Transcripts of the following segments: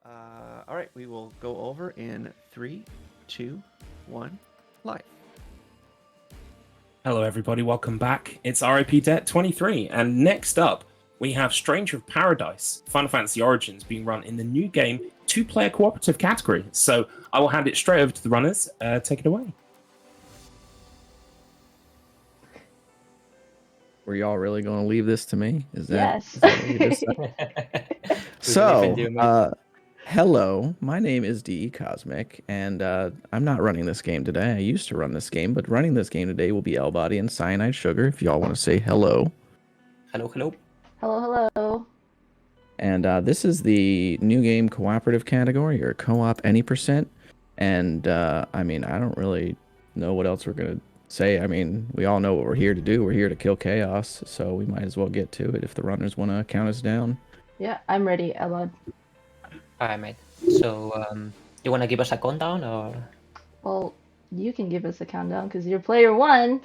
All right, we will go over in 3, 2, 1, live. Hello, everybody. Welcome back. It's RIPDebt23, and next up, we have Stranger of Paradise, Final Fantasy Origins, being run in the new game two-player cooperative category. So I will hand it straight over to the runners. Take it away. Were y'all really going to leave this to me? Yes. Is that what we decided? So, hello, my name is DE Cosmic, and I'm not running this game today. I used to run this game, but running this game today will be Elbody and cyanidesugar, if y'all want to say hello. Hello, hello. Hello, hello. And this is the new game cooperative category, or co-op any percent. And, I mean, I don't really know what else we're going to say. I mean, we all know what we're here to do. We're here to kill chaos, so we might as well get to it if the runners want to count us down. Yeah, I'm ready, Elbody. Alright, mate. So, you want to give us a countdown, or...? Well, you can give us a countdown, because you're player one.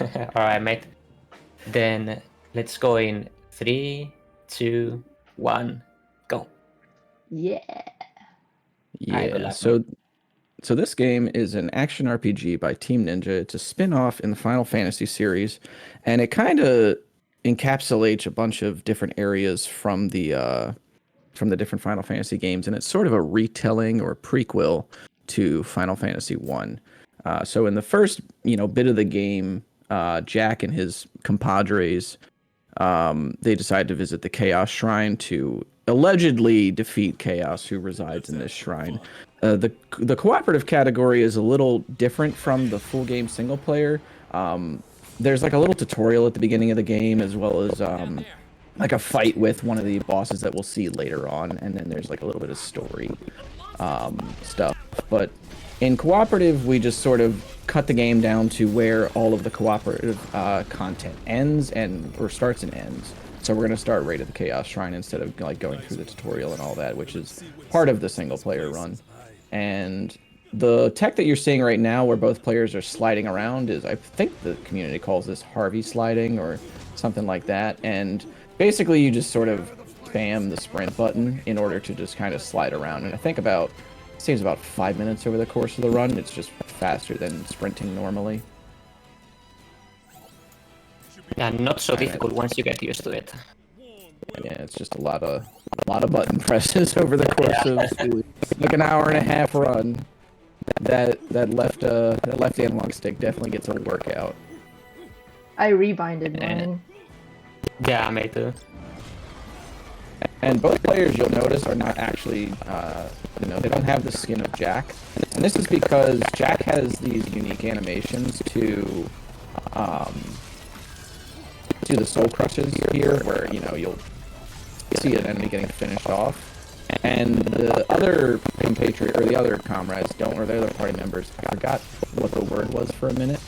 Alright, mate. Then, let's go in 3, 2, 1, go. Yeah. Yeah, so this game is an action RPG by Team Ninja. It's a spin-off in the Final Fantasy series, and it kind of encapsulates a bunch of different areas from the different Final Fantasy games, and it's sort of a retelling or a prequel to Final Fantasy 1. So in the first, bit of the game, Jack and his compadres, they decide to visit the Chaos Shrine to allegedly defeat Chaos, who resides in this shrine. The cooperative category is a little different from the full game single player. There's like a little tutorial at the beginning of the game, as well as like a fight with one of the bosses that we'll see later on, and then there's like a little bit of story stuff. But in cooperative, we just sort of cut the game down to where all of the cooperative content ends or starts and ends. So we're going to start right at the Chaos Shrine instead of like going through the tutorial and all that, which is part of the single player run. And the tech that you're seeing right now, where both players are sliding around, is, I think the community calls this Harvey sliding or something like that. And basically you just sort of spam the sprint button in order to just kind of slide around. And I think it seems about 5 minutes over the course of the run. It's just faster than sprinting normally. Yeah, not so difficult once you get used to it. Yeah, it's just a lot of button presses over the course of like an hour and a half run. That left analog stick definitely gets a workout. I rebinded mine. Yeah, me too. And both players, you'll notice, are not actually, they don't have the skin of Jack. And this is because Jack has these unique animations to the soul crushes here, where, you'll see an enemy getting finished off. And the other compatriot, or the other comrades don't, or the other party members, I forgot what the word was for a minute.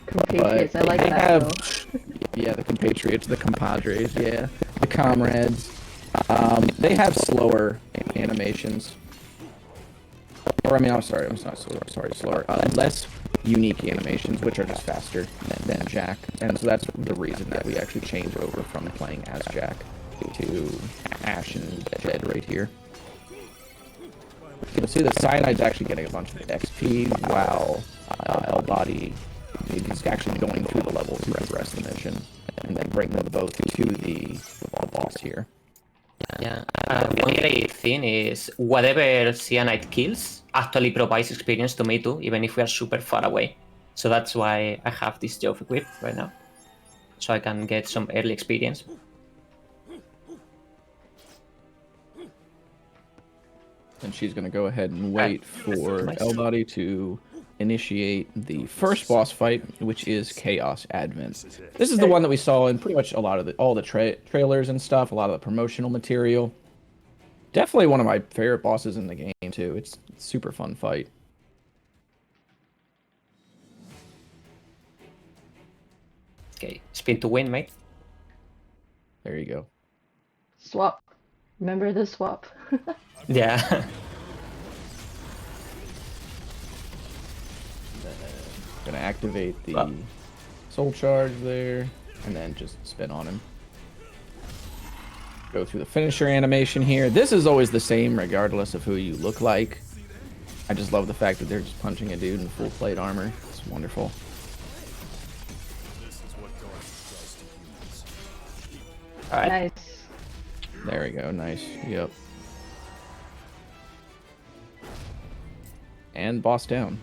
Compatriots, I like that. Yeah, the compatriots, the compadres, yeah. The comrades. They have slower animations. Or, I'm sorry, I'm not slower. Less unique animations, which are just faster than Jack. And so that's the reason that we actually change over from playing as Jack to Ash and Jed right here. You'll see that Cyanide's actually getting a bunch of XP, while Elbody is actually going through the levels to progress the mission, and then bring them both to the boss here. Yeah, one great thing is whatever Cyanide kills actually provides experience to me too, even if we are super far away. So that's why I have this job equipped right now, so I can get some early experience. And she's going to go ahead and wait for Elbody to initiate the first boss fight, which is Chaos Advent. This is the one that we saw in pretty much a lot of all the trailers and stuff, a lot of the promotional material. Definitely one of my favorite bosses in the game too. It's a super fun fight. Okay, spin to win, mate. There you go. Swap. Remember the swap. Yeah. Gonna activate the soul charge there, and then just spin on him. Go through the finisher animation here. This is always the same regardless of who you look like. I just love the fact that they're just punching a dude in full plate armor. It's wonderful. All right. Nice. There we go. Nice. Yep. And boss down.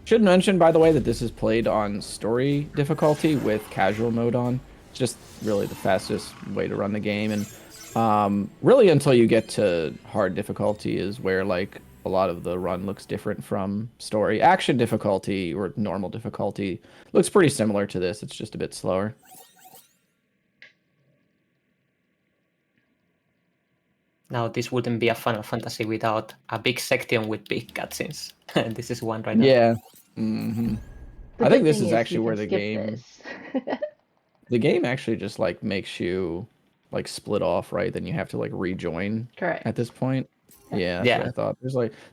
Should mention, by the way, that this is played on story difficulty with casual mode on. It's just really the fastest way to run the game. And really until you get to hard difficulty is where like a lot of the run looks different from story. Action difficulty or normal difficulty looks pretty similar to this. It's just a bit slower. Now, this wouldn't be a Final Fantasy without a big section with big cutscenes. This is one right now. Yeah. Mm-hmm. The I think good this thing is you actually can where the skip game... this. The game actually just like makes you like split off, right? Then you have to like rejoin Correct. at this point. Yeah, that's Yeah. what I thought.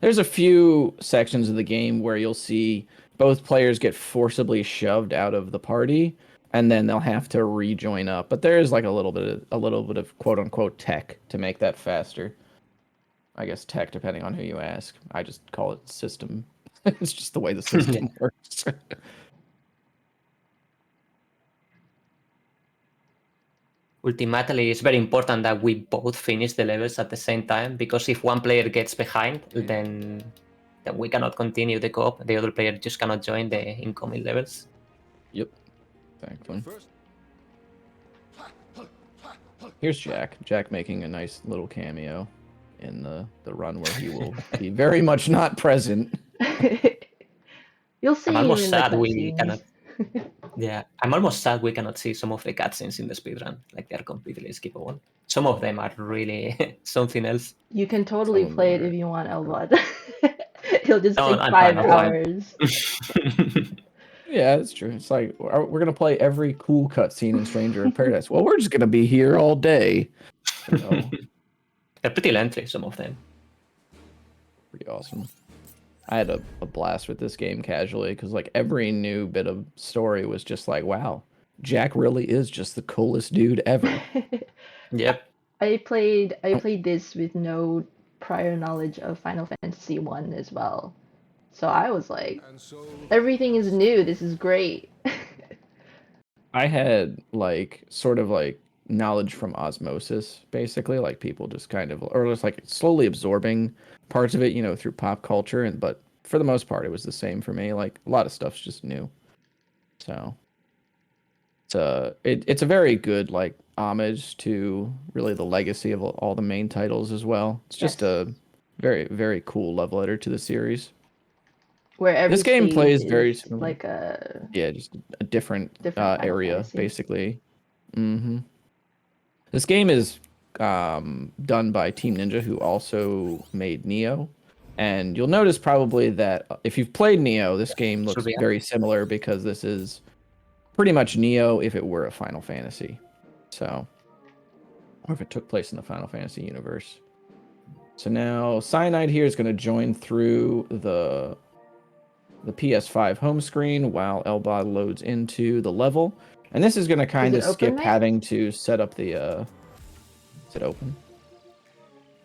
There's a few sections of the game where you'll see both players get forcibly shoved out of the party, and then they'll have to rejoin up. But there is like a little bit of quote unquote tech to make that faster. I guess tech, depending on who you ask. I just call it system. It's just the way the system works. Ultimately, it's very important that we both finish the levels at the same time, because if one player gets behind, then we cannot continue the co-op. The other player just cannot join the incoming levels. Yep. Exactly. Here's Jack. Jack making a nice little cameo in the run where he will be very much not present. You'll see I'm almost in the sad we cutscenes. cannot. Yeah, I'm almost sad we cannot see some of the cutscenes in the speedrun. Like, they're completely skippable. Some of them are really something else. You can totally Some of play it them if you want, Elbot. It'll just No, take I'm 5 fine, I'm fine. hours. Yeah, it's true. It's like we're gonna play every cool cutscene in Stranger in Paradise. Well, we're just gonna be here all day. So, They're pretty lengthy, some of them. pretty awesome. I had a blast with this game casually because like every new bit of story was just like, wow, Jack really is just the coolest dude ever. Yep. I played this with no prior knowledge of Final Fantasy 1 as well. So I was like, everything is new. This is great. I had like sort of like knowledge from osmosis, basically, like people just kind of or just like slowly absorbing parts of it, you know, through pop culture, and but for the most part it was the same for me. Like a lot of stuff's just new. So it's a very good like homage to really the legacy of all the main titles as well. It's just Yes. a very, very cool love letter to the series. Where every This game stage plays is very similar. like a Yeah, just a different different Final area, Fantasy. basically. Mm-hmm. This game is done by Team Ninja, who also made Neo. And you'll notice probably that if you've played Neo, this game looks Should we- very similar because this is pretty much Neo if it were a Final Fantasy. So, or if it took place in the Final Fantasy universe. So now Cyanide here is going to join through the PS5 home screen while elbody loads into the level. And this is going to kind it of open, skip mate? having to set up the... Is it open?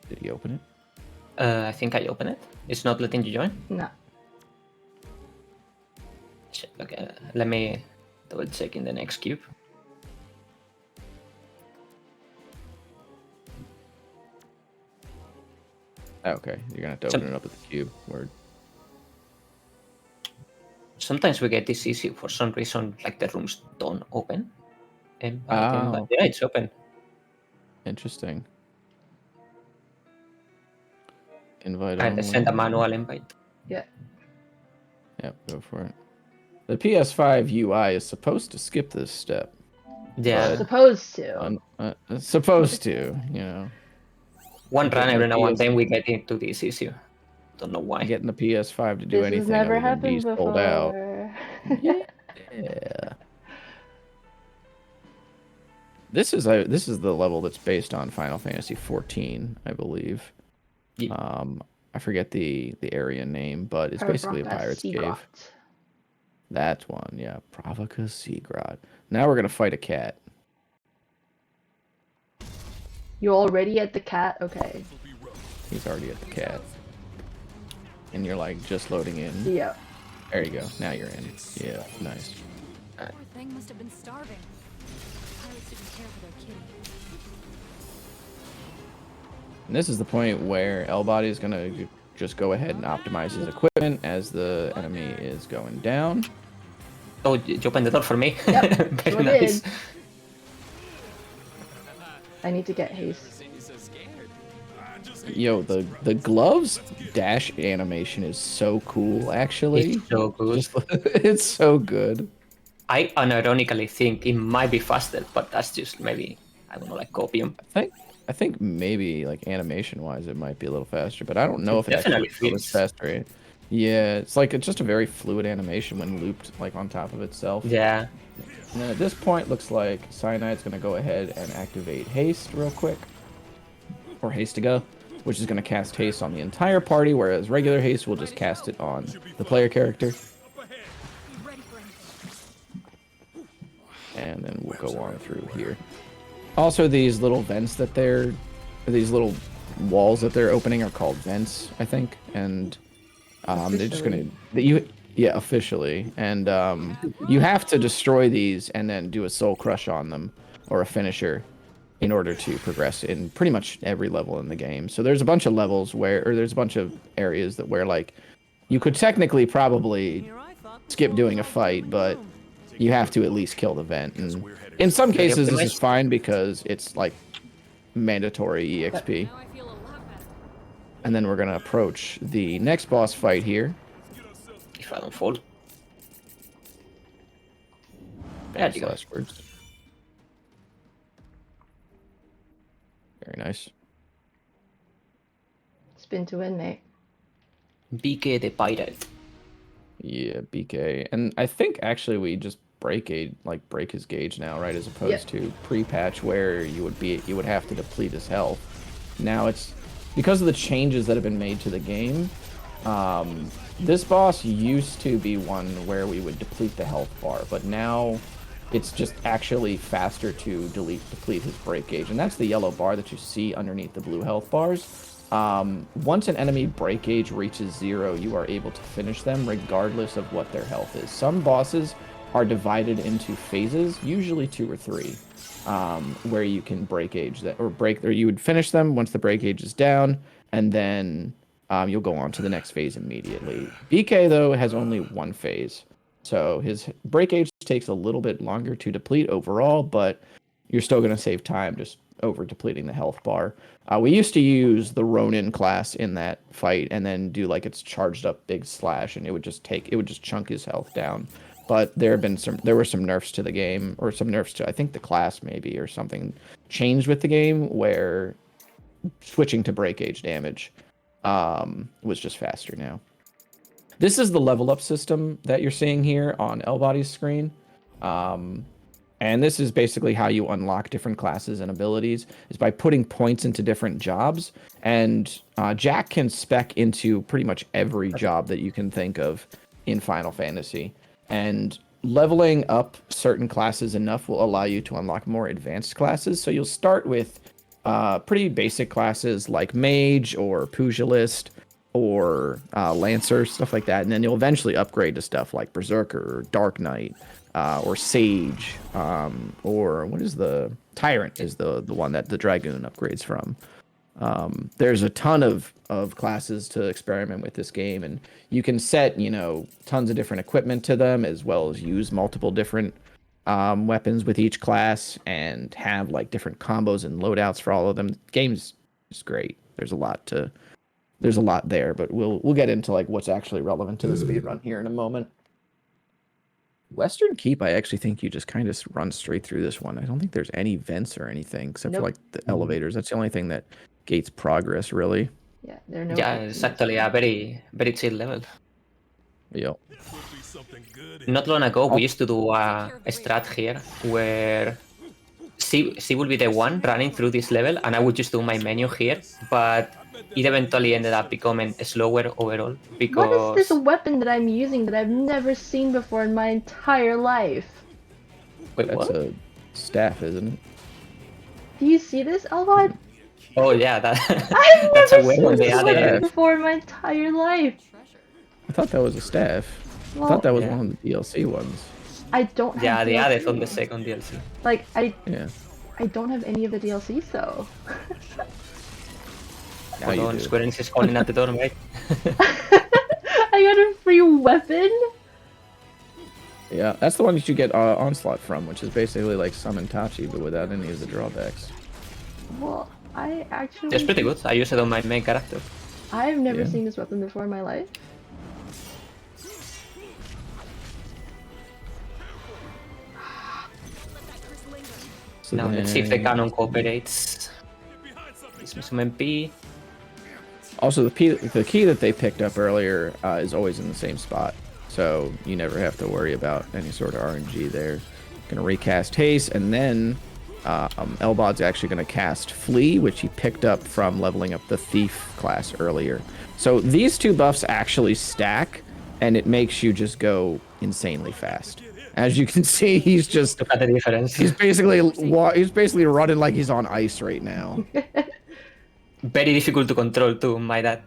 Did he open it? I think I open it. It's not letting you join. No. Okay, let me double check in the next cube. Okay, you're going to have to open it up at the cube. Word. Sometimes we get this issue for some reason, like the rooms don't open. Oh. Yeah, it's open. Interesting. Invite I only. send a manual invite. Yeah. Yep, go for it. The PS5 UI is supposed to skip this step. Yeah, But- Supposed to. It's supposed to, you know. one run every now and PS then we get into this issue. Don't know why. Getting the PS5 to do This has anything never other than be happened sold out. before. Yeah. This is the level that's based on Final Fantasy 14, I believe. Yeah. I forget the area name, but it's basically a Parabraka pirate's cave. Seagrot. That's one, yeah. Pravaka Seagrot. Now we're gonna fight a cat. You're already at the cat? Okay. He's already at the cat. And you're like just loading in. Yeah. There you go. Now you're in. Yeah, nice. Poor thing must have been starving. Pilots didn't care for their kitty. And this is the point where elbody is gonna just go ahead and optimize his equipment as the enemy is going down. Oh, you opened the door for me. Yep, Very sure nice. did. I need to get haste. Yo, the gloves dash animation is so cool, actually. It's so good. It's so good. I unironically think it might be faster, but that's just maybe, I don't know, like copium. I think maybe like animation wise it might be a little faster, but I don't know if it Definitely actually feels feels faster. Yeah, it's just a very fluid animation when looped like on top of itself. Yeah. And then at this point, looks like Cyanide's gonna go ahead and activate haste real quick, or haste to go, which is gonna cast haste on the entire party, whereas regular haste will just cast it on the player character. And then we'll go on through here. Also, these little vents that these little walls that they're opening are called vents, I think, and they're just gonna officially, and you have to destroy these and then do a soul crush on them or a finisher in order to progress in pretty much every level in the game. So there's a bunch of levels there's a bunch of areas where like you could technically probably skip doing a fight, but you have to at least kill the vent. And in some cases, this is fine because it's like mandatory EXP. Now I feel a lot better. And then we're gonna approach the next boss fight here. If I don't fall. There you go. Last words. Very nice. Spin to win, mate. BK the Pirate. Yeah, BK. And I think actually we just break his gauge now, right? As opposed to pre-patch where you would have to deplete his health. Now it's because of the changes that have been made to the game. This boss used to be one where we would deplete the health bar, but now it's just actually faster to deplete his break gauge, and that's the yellow bar that you see underneath the blue health bars. Once an enemy break gauge reaches 0, you are able to finish them regardless of what their health is. Some bosses are divided into phases, usually 2 or 3, where you can break gauge that, or you would finish them once the break gauge is down, and then you'll go on to the next phase immediately. BK though has only 1 phase, so his break gauge takes a little bit longer to deplete overall, but you're still going to save time just over depleting the health bar. We used to use the Ronin class in that fight and then do like its charged up big slash, and it would just chunk his health down. But there were some nerfs to the game, or some nerfs to I think the class maybe, or something changed with the game where switching to break gauge damage was just faster now. This is the level up system that you're seeing here on elbody's screen. And this is basically how you unlock different classes and abilities, is by putting points into different jobs. And Jack can spec into pretty much every job that you can think of in Final Fantasy. And leveling up certain classes enough will allow you to unlock more advanced classes. So you'll start with pretty basic classes like Mage or Pugilist or Lancer, stuff like that. And then you'll eventually upgrade to stuff like Berserker or Dark Knight. Or Sage, or what is the Tyrant is the one that the Dragoon upgrades from. There's a ton of classes to experiment with this game, and you can set, tons of different equipment to them, as well as use multiple different weapons with each class, and have like different combos and loadouts for all of them. The game's just great. There's a lot there, but we'll get into like what's actually relevant to the speedrun here in a moment. Western Keep, I actually think you just kind of run straight through this one. I don't think there's any vents or anything except for like the elevators. That's the only thing that gates progress, really. Yeah, there are no. Yeah, it's actually a very, very chill level. Yep. Not long ago, we used to do a strat here where she would be the one running through this level, and I would just do my menu here, but it eventually ended up becoming slower overall because... What is this weapon that I'm using that I've never seen before in my entire life? Wait, That's what? a staff, isn't it? Do you see this, Elbod? Oh yeah, I've that's a never weapon seen they this weapon added. before in my entire life. Treasure. I thought that was a staff. I Well, thought that was Yeah. one of the DLC ones. I don't have Yeah, they DLC. added on the second DLC. Like, Yeah. I don't have any of the DLCs though. Now Hold you on, do. Square Enix is calling at the door, mate. I got a free weapon? Yeah, that's the one that you get Onslaught from, which is basically like Summon Tachi, but without any of the drawbacks. Well, I actually... It's pretty good. I use it on my main character. I've never Yeah. seen this weapon before in my life. So Now let's see if the then- cannon cooperates. Gives me some MP. Also, the key that they picked up earlier is always in the same spot, so you never have to worry about any sort of RNG there. Gonna recast Haste, and then Elbod's actually gonna cast Flee, which he picked up from leveling up the Thief class earlier. So these two buffs actually stack, and it makes you just go insanely fast. As you can see, he's just Look at the difference. he's basically running like he's on ice right now. Very difficult to control too, my dad.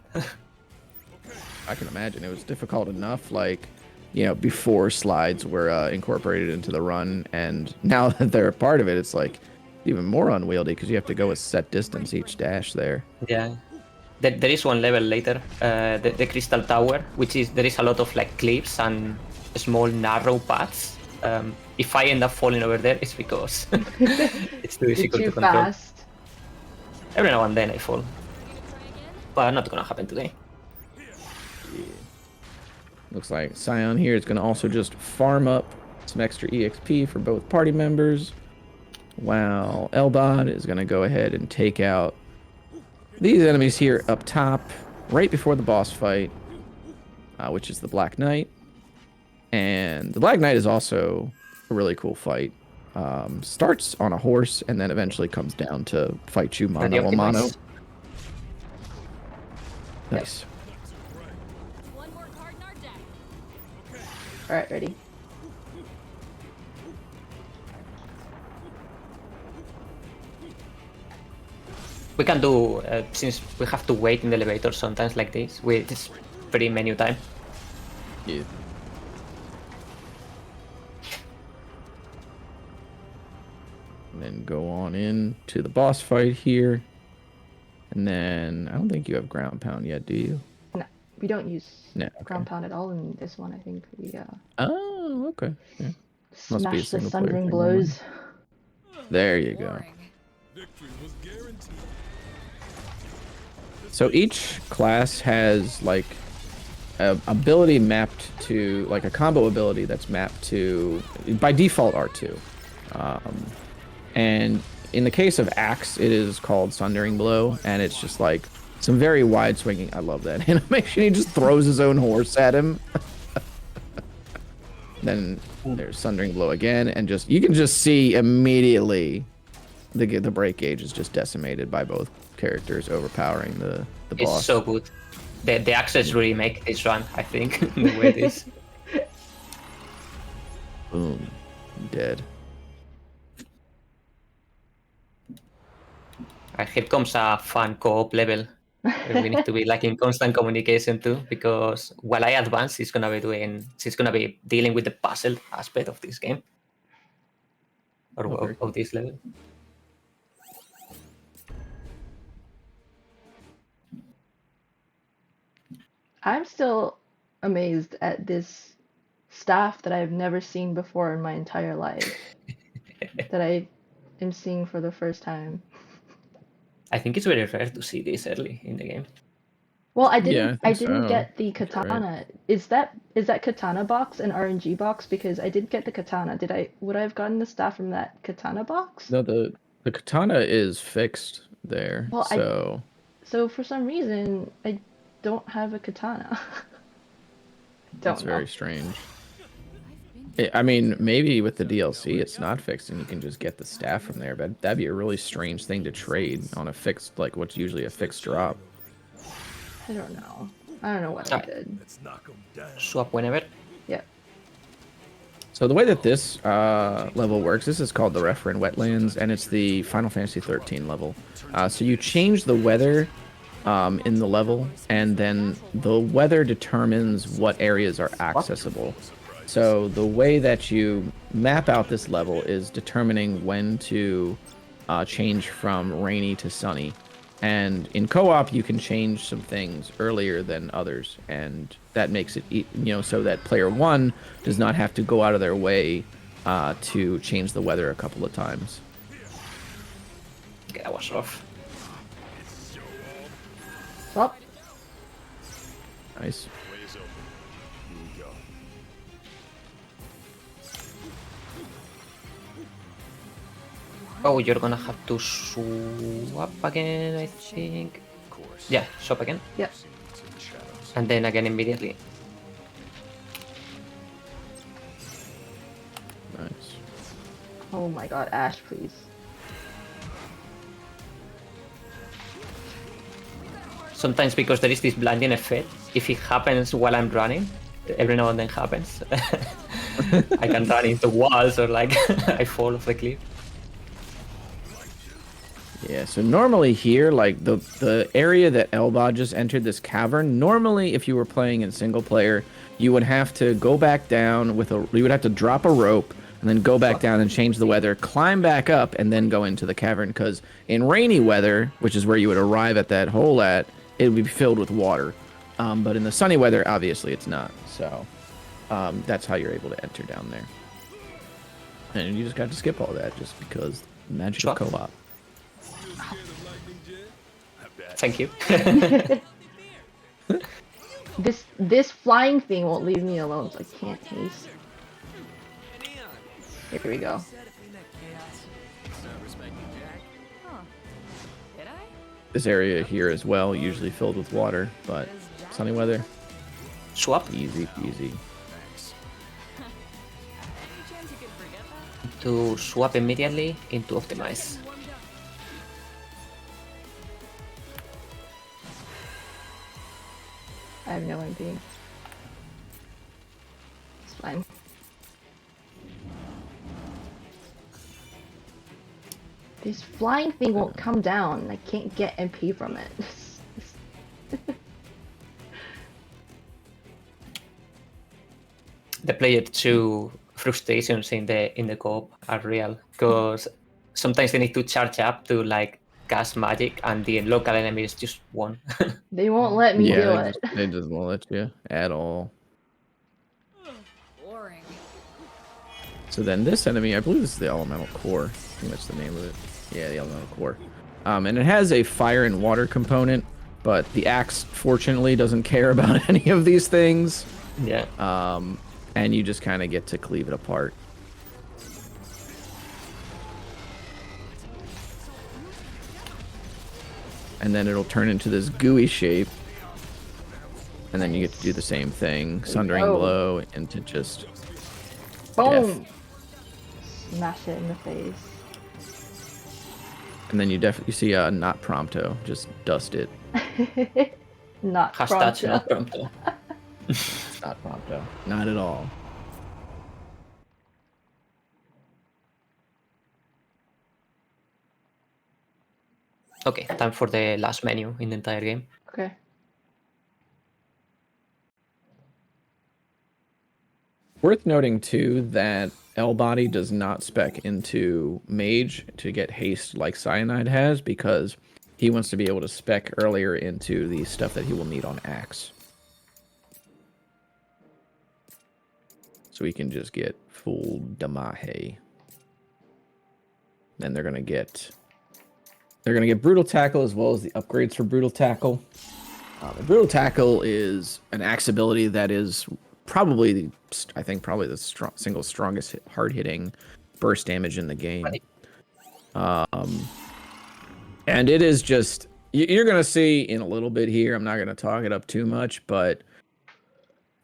I can imagine it was difficult enough, like, you know, before slides were incorporated into the run, and now that they're a part of it, it's like even more unwieldy because you have to go a set distance each dash there. Yeah. There is one level later, the Crystal Tower, which is there is a lot of like cliffs and small narrow paths. If I end up falling over there, it's because it's too You're difficult too to control. fast. Every now and then I fall, but not gonna happen today. Looks like Scion here is going to also just farm up some extra EXP for both party members, while Elbod is going to go ahead and take out these enemies here up top, right before the boss fight, which is the Black Knight. And the Black Knight is also a really cool fight. Starts on a horse and then eventually comes down to fight you Pretty mano a mano. optimized. Nice. One more card in our deck. Alright, ready. We can do, since we have to wait in the elevator sometimes like this, it's pretty menu time. Yeah. And then go on in to the boss fight here. And then I don't think you have ground pound yet, do you? No, we don't use No, okay. ground pound at all in this one. I think we Oh, okay. Yeah. Must be a smash the single player sundering thing, blows. There you go. Boring. So each class has like a ability mapped to, like a combo ability that's mapped to, by default, R2. And in the case of Axe, it is called Sundering Blow, and it's just like some very wide swinging. I love that animation. He just throws his own horse at him. Then there's Sundering Blow again, and just you can just see immediately the break gauge is just decimated by both characters, overpowering the boss. It's so good. The access really make this run, I think, the way it is. Boom, dead. Right, here comes a fun co-op level. Where we need to be like in constant communication too, because while I advance, she's gonna be dealing with the puzzle aspect of this game, or Okay. of this level. I'm still amazed at this staff that I've never seen before in my entire life. That I am seeing for the first time. I think it's very rare to see this early in the game. Well, I Yeah, I didn't think so. get the That's right. katana. Is that katana box an RNG box? Because I didn't get the katana. Would I have gotten the staff from that katana box? No, the katana is fixed there, Well, so So for some reason I don't have a katana. that's Don't know. very strange. I mean, maybe with the DLC it's not fixed and you can just get the staff from there, but that'd be a really strange thing to trade on a fixed, like what's usually a fixed drop. I don't know. I don't know what I did. Swap whenever. Yeah. So the way that this level works, this is called the Referent Wetlands, and it's the Final Fantasy 13 level. So you change the weather in the level, and then the weather determines what areas are accessible. So the way that you map out this level is determining when to change from rainy to sunny. And in co-op, you can change some things earlier than others, and that makes it, so that player one does not have to go out of their way to change the weather a couple of times. Okay, that was rough. Well, Nice. Oh, you're gonna have to swap again, I think. Yeah, swap again. yep. And then again immediately. Nice. Oh my god, Ash, please. Sometimes because there is this blinding effect, if it happens while I'm running, every now and then happens. I can run into walls or like I fall off the cliff. Yeah, so normally here, like the area that Elbod just entered, this cavern, normally if you were playing in single player, you would have to go back down you would have to drop a rope and then go back down and change the weather, climb back up, and then go into the cavern, because in rainy weather, which is where you would arrive at that hole at, it would be filled with water. But in the sunny weather, obviously it's not. So that's how you're able to enter down there. And you just got to skip all that just because magic of co-op. Thank you. This flying thing won't leave me alone, so I can't haste. Here we go. Huh. Did I? This area here as well, usually filled with water, but sunny weather, Swap easy peasy. Any chance you could forget that? to swap immediately into optimize. I have no idea. It's fine. This flying thing won't come down. I can't get MP from it. The player 2 frustrations in the co-op are real, because sometimes they need to charge up to like cast magic and the local enemies just won. They won't let me do Yeah, it. they just won't let you at all. Boring. So then this enemy, I believe this is the elemental core. I think that's the name of it. Yeah, the elemental core. And it has a fire and water component, but the axe fortunately doesn't care about any of these things. Yeah. And you just kind of get to cleave it apart. And then it'll turn into this gooey shape. And then you get to do the same thing, Sundering Oh. Blow into just Boom! Smash it in the face. And then you see not Prompto, just dust it. Not Hashtag Prompto. not Prompto. It's not Prompto, not at all. Okay, time for the last menu in the entire game. Okay. Worth noting too that elbody does not spec into mage to get haste like Cyanide has, because he wants to be able to spec earlier into the stuff that he will need on axe. So he can just get full Damahe. Then they're gonna get brutal tackle as well as the upgrades for brutal tackle. The brutal tackle is an axe ability that is probably the single strongest hard hitting burst damage in the game. And it is just, you're gonna see in a little bit here. I'm not gonna talk it up too much, but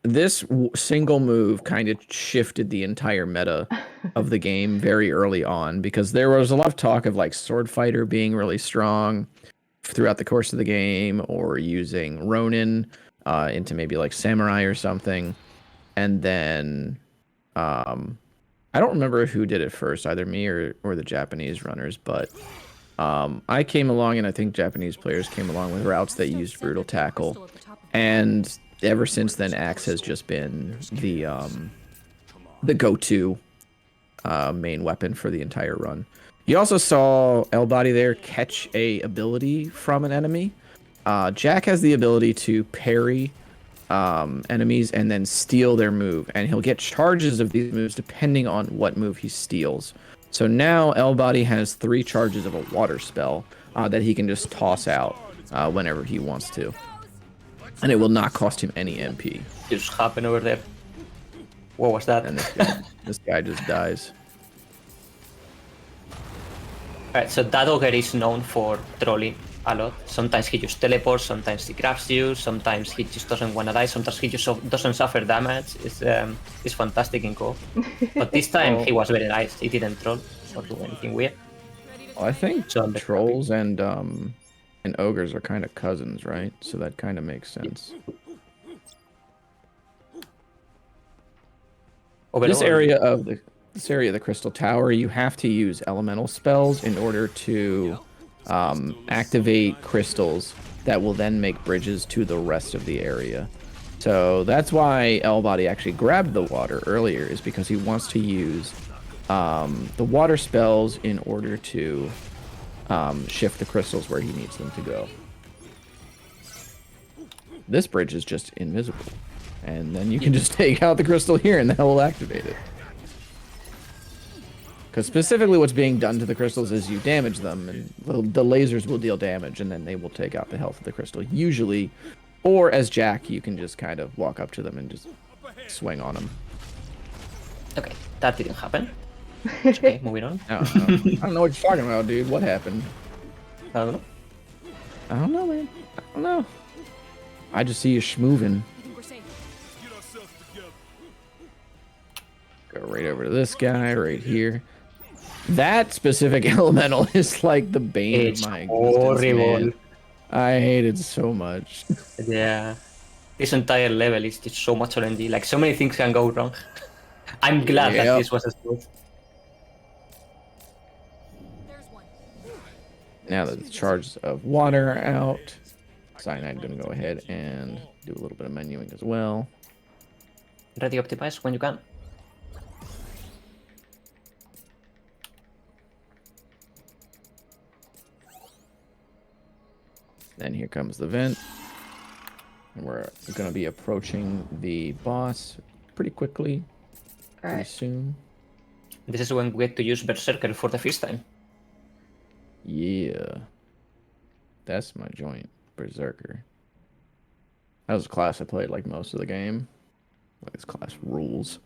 this single move kind of shifted the entire meta of the game very early on, because there was a lot of talk of like sword fighter being really strong throughout the course of the game, or using Ronin into maybe like samurai or something. And then I don't remember who did it first, either me or the Japanese runners, but I came along, and I think Japanese players came along with routes that used brutal tackle, and ever since then, Axe has just been the go-to main weapon for the entire run. You also saw elbody there catch a ability from an enemy. Jack has the ability to parry enemies and then steal their move, and he'll get charges of these moves depending on what move he steals. So now elbody has 3 charges of a water spell that he can just toss out whenever he wants to, and it will not cost him any MP. Just happen over there. What was that? And this guy just dies. Alright, so that ogre is known for trolling a lot. Sometimes he just teleports, sometimes he grabs you, sometimes he just doesn't want to die, sometimes he just doesn't suffer damage. It's fantastic in co. But this time he was very nice. He didn't troll or do anything weird. Well, I think So trolls and ogres are kind of cousins, right? So that kind of makes sense. Overall, This area of the Crystal Tower, you have to use elemental spells in order to activate crystals that will then make bridges to the rest of the area. So that's why elbody actually grabbed the water earlier, is because he wants to use the water spells in order to shift the crystals where he needs them to go. This bridge is just invisible, and then you can just take out the crystal here and that will activate it. Because specifically what's being done to the crystals is you damage them, and the lasers will deal damage, and then they will take out the health of the crystal, usually. Or as Jack, you can just kind of walk up to them and just swing on them. Okay, that didn't happen. Okay, moving on. I don't know what you're talking about, dude. What happened? I don't know. I don't know, man. I don't know. I just see you schmoovin'. I think we're safe. Go right over to this guy right here. That specific elemental is like the bane It's of my existence, horrible. man. I hate it so much. Yeah. This entire level is just so much RNG. Like, so many things can go wrong. I'm glad that Yep. this was smooth. There's one. Now that the charges of water are out, Cyanide gonna go ahead and do a little bit of menuing as well. Ready optimize when you can. Then here comes the vent. And we're gonna be approaching the boss pretty quickly, pretty Alright. soon. This is when we get to use Berserker for the first time. Yeah. That's my joint, Berserker. That was a class I played like most of the game. Like, this class rules.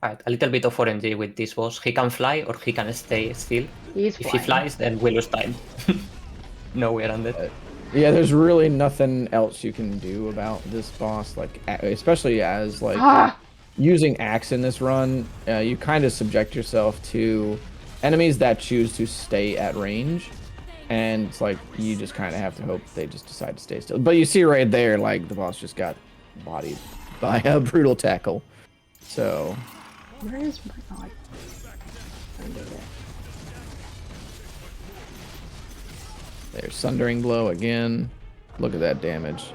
Alright, a little bit of RNG with this boss. He can fly or he can stay still. He's If he flying. flies, then we lose time. No, we're on that. Yeah, there's really nothing else you can do about this boss, like especially as like Ah! using axe in this run. You kind of subject yourself to enemies that choose to stay at range, and it's like you just kind of have to hope they just decide to stay still. But you see right there, like the boss just got bodied by a brutal tackle. So Where is my god? Under there. there's Sundering Blow again. Look at that damage.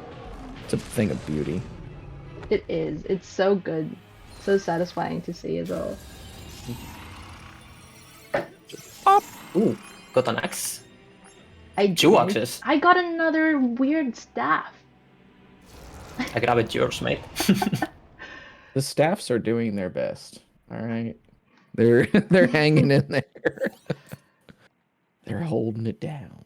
It's a thing of beauty. It is. It's so good. So satisfying to see as well. Ooh. Got an axe. I Two did. axes. I got another weird staff. I grabbed yours, mate. The staffs are doing their best. All right, they're hanging in there. They're holding it down.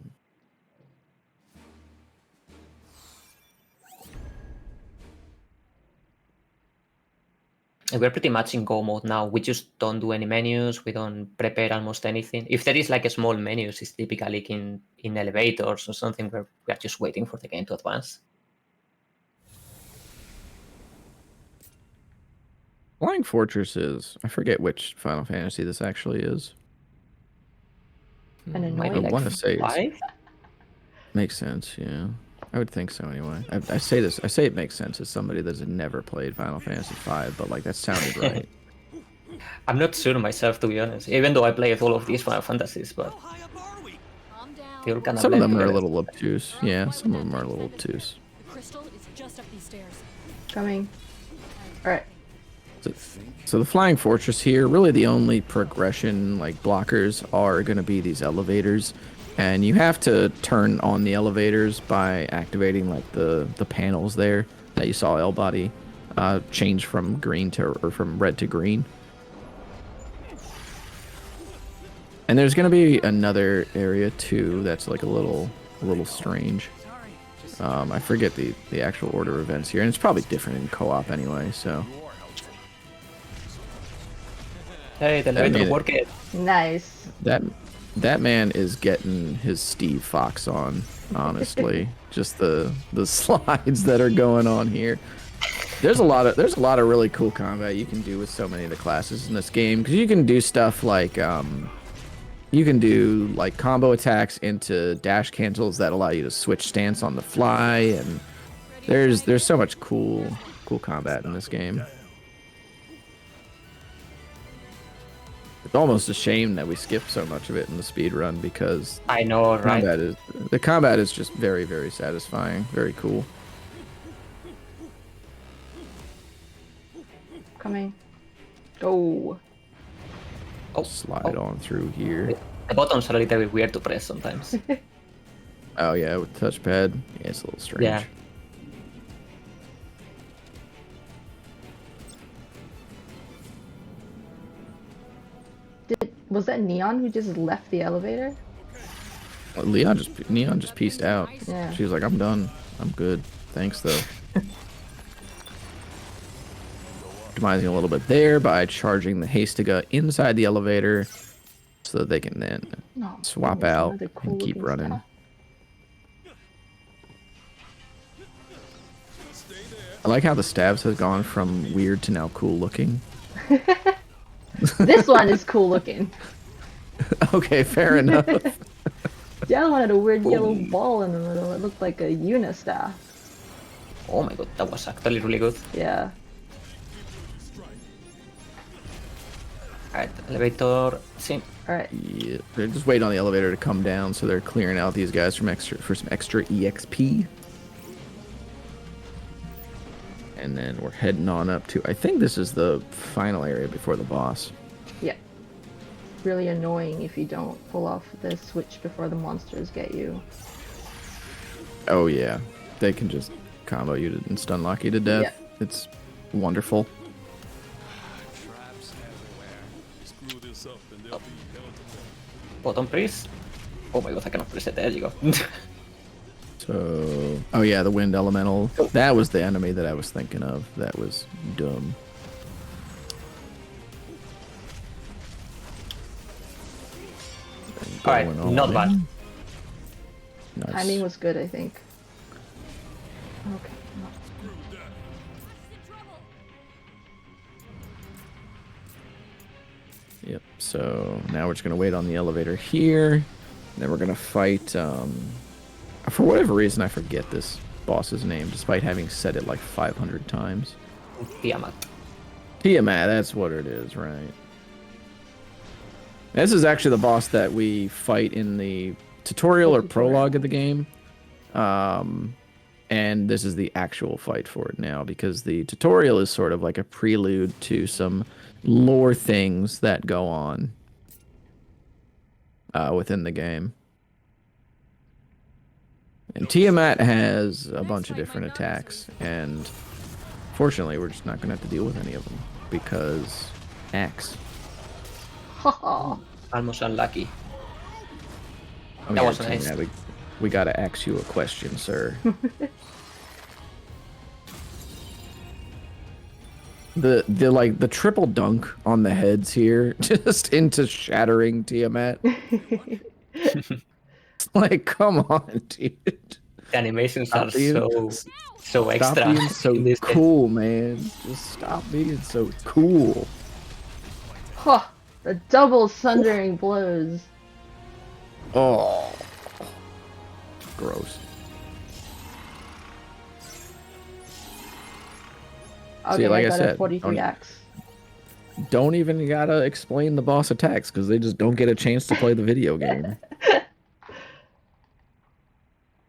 We're pretty much in go mode now. We just don't do any menus. We don't prepare almost anything. If there is like a small menus, it's typically in elevators or something where we are just waiting for the game to advance. Flying Fortresses. I forget which Final Fantasy this actually is. An Might be annoying. I wanna say it's- five? Makes sense, yeah. I would think so anyway. I say this. I say it makes sense as somebody that's never played Final Fantasy V, but like that sounded right. I'm not sure myself, to be honest. Even though I played all of these Final Fantasies, but Calm down. they all kind of Some of blend them are a together. little obtuse. Yeah, some of them are a little obtuse. The crystal is just up these stairs. Coming. Alright. So the Flying Fortress here, really the only progression like blockers are going to be these elevators. And you have to turn on the elevators by activating like the panels there that you saw elbody change from green to or from red to green. And there's gonna be another area too that's like a little strange. I forget the actual order of events here, and it's probably different in co-op anyway. So Hey, the elevator worked. Nice. that man is getting his Steve Fox on, honestly. Just the slides that are going on here. There's a lot of really cool combat you can do with so many of the classes in this game, because you can do stuff like you can do like combo attacks into dash cancels that allow you to switch stance on the fly, and there's so much cool combat in this game. It's almost a shame that we skipped so much of it in the speed run, because I know, right? the combat is just very, very satisfying, very cool. Coming. Go. Oh, Slide on through here. The buttons are a little bit weird to press sometimes. Oh yeah, with touchpad, yeah, it's a little strange. Yeah. Was that Neon who just left the elevator? Neon just pieced out. Yeah. She was like, "I'm done. I'm good. Thanks though." Optimizing a little bit there by charging the Hastiga inside the elevator, so that they can then swap goodness, out another cool and keep looking running. stuff. I like how the stabs has gone from weird to now cool looking. This one is cool looking. Okay, fair enough. The other one had a weird yellow ball in the middle. It looked like a unistaff. Oh my god, that was actually really good. Yeah. Alright, elevator. See. Alright. Yeah, they're just waiting on the elevator to come down, so they're clearing out these guys for some extra EXP. And then we're heading on up to, I think this is the final area before the boss. Yeah. Really annoying if you don't pull off the switch before the monsters get you. Oh yeah, they can just combo you and stun lock you to death. Yeah. It's wonderful. Button press. Oh my god, I cannot press it. There you go. So, oh yeah, the wind elemental. That was the enemy that I was thinking of. That was dumb. Alright, Going not all bad. in. Nice. Timing was good, I think. Okay. Yep. So now we're just gonna wait on the elevator here. Then we're gonna fight. For whatever reason, I forget this boss's name, despite having said it like 500 times. Tiamat. Tiamat, that's what it is, right? This is actually the boss that we fight in the tutorial or prologue of the game. And this is the actual fight for it now, because the tutorial is sort of like a prelude to some lore things that go on within the game. And Tiamat has a bunch of different attacks, and fortunately we're just not going to have to deal with any of them, because axe. Haha. Almost unlucky. Oh, That yeah, was nice. Tiamat, we got to ask you a question, sir. The triple dunk on the heads here, just into shattering Tiamat. Like, come on, dude. The animations Stop are being- so extra. Stop being so in this game. cool, man. Just stop being so cool. Huh. The double sundering blows. Oh, gross. Okay, like I I got said, a 43 axe. don't even gotta explain the boss attacks because they just don't get a chance to play the video game.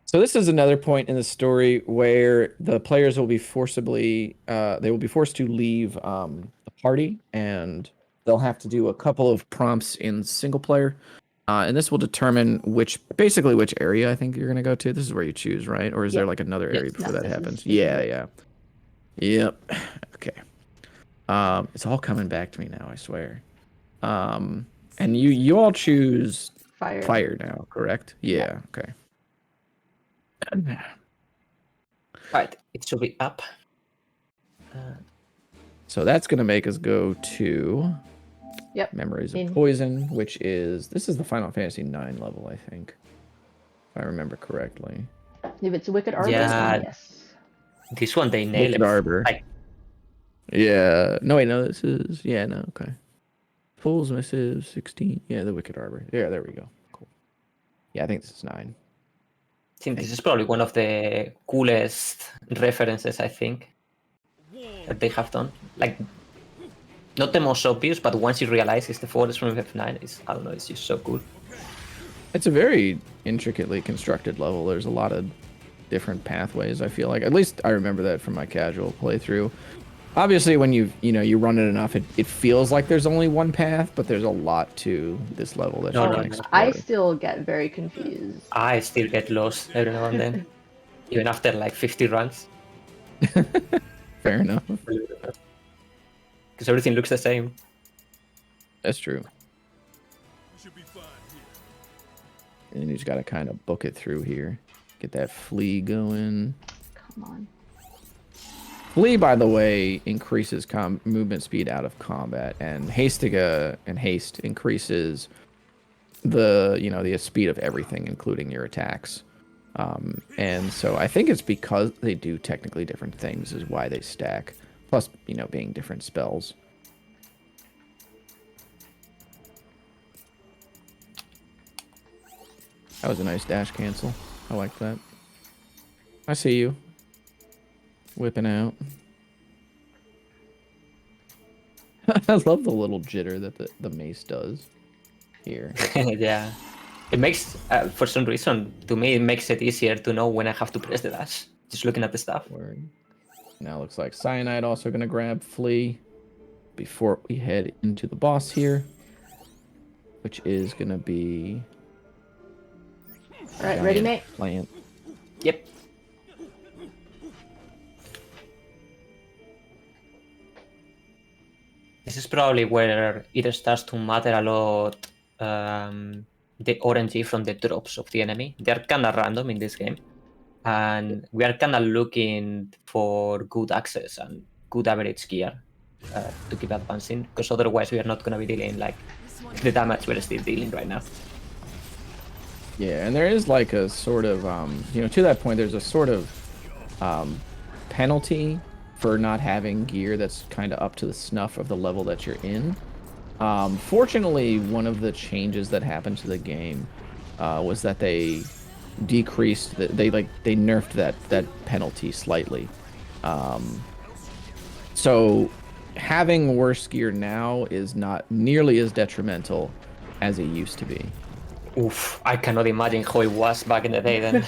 So this is another point in the story where the players will be forcibly, they will be forced to leave the party, and they'll have to do a couple of prompts in single player, and this will determine basically which area I think you're gonna go to. This is where you choose, right? Or is there like another area before that happens? Yeah. Yep. Okay. It's all coming back to me now, I swear. And you all choose fire now, correct? Yeah. Okay. Right, it should be up. So that's going to make us go to Memories of Poison, which this is the Final Fantasy 9 level, I think, if I remember correctly. If it's Wicked Arbor, yes. This one they nailed Wicked it. Arbor. Yeah. No, wait, no, this is, okay. Fool's Missive 16. Yeah, the Wicked Arbor. Yeah, there we go. Cool. Yeah, I think this is 9. I think this is probably one of the coolest references, I think, that they have done. Like, not the most obvious, but once you realize it's the forest from F9, I don't know, it's just so cool. It's a very intricately constructed level. There's a lot of different pathways, I feel like. At least I remember that from my casual playthrough. Obviously, when you run it enough, it feels like there's only one path, but there's a lot to this level that you can explore. I still get very confused. I still get lost every now and then, even after like 50 runs. Fair enough. Because everything looks the same. That's true. And you just gotta kind of book it through here. Get that flea going. Come on. Flee, by the way, increases movement speed out of combat, and haste increases the speed of everything, including your attacks. And so I think it's because they do technically different things is why they stack. Plus, being different spells. That was a nice dash cancel. I like that. I see you. Whipping out. I love the little jitter that the mace does here. Yeah. It makes, for some reason, to me, it makes it easier to know when I have to press the dash. Just looking at the stuff. Word. Now looks like Cyanide also going to grab Flea before we head into the boss here, which is going to be... Alright, ready, mate? Plant. Yep. This is probably where it starts to matter a lot, the RNG from the drops of the enemy. They're kind of random in this game, and we are kind of looking for good access and good average gear to keep advancing, because otherwise we are not going to be dealing like the damage we're still dealing right now. Yeah, and there is like a sort of, to that point, there's a sort of penalty for not having gear that's kind of up to the snuff of the level that you're in. Fortunately, one of the changes that happened to the game was that they decreased, they nerfed that penalty slightly. So having worse gear now is not nearly as detrimental as it used to be. Oof, I cannot imagine how it was back in the day then.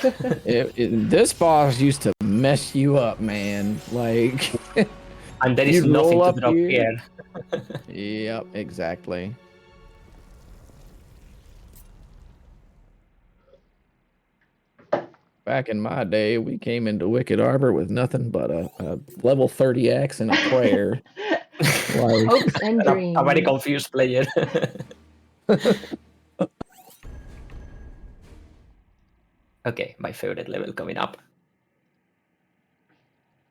This boss used to mess you up, man. Like, and there is nothing to drop here. Yep, exactly. Back in my day, we came into Wicked Arbor with nothing but a level 30 axe and a prayer. Hopes and dreams. A very confused player. Okay, my favorite level coming up.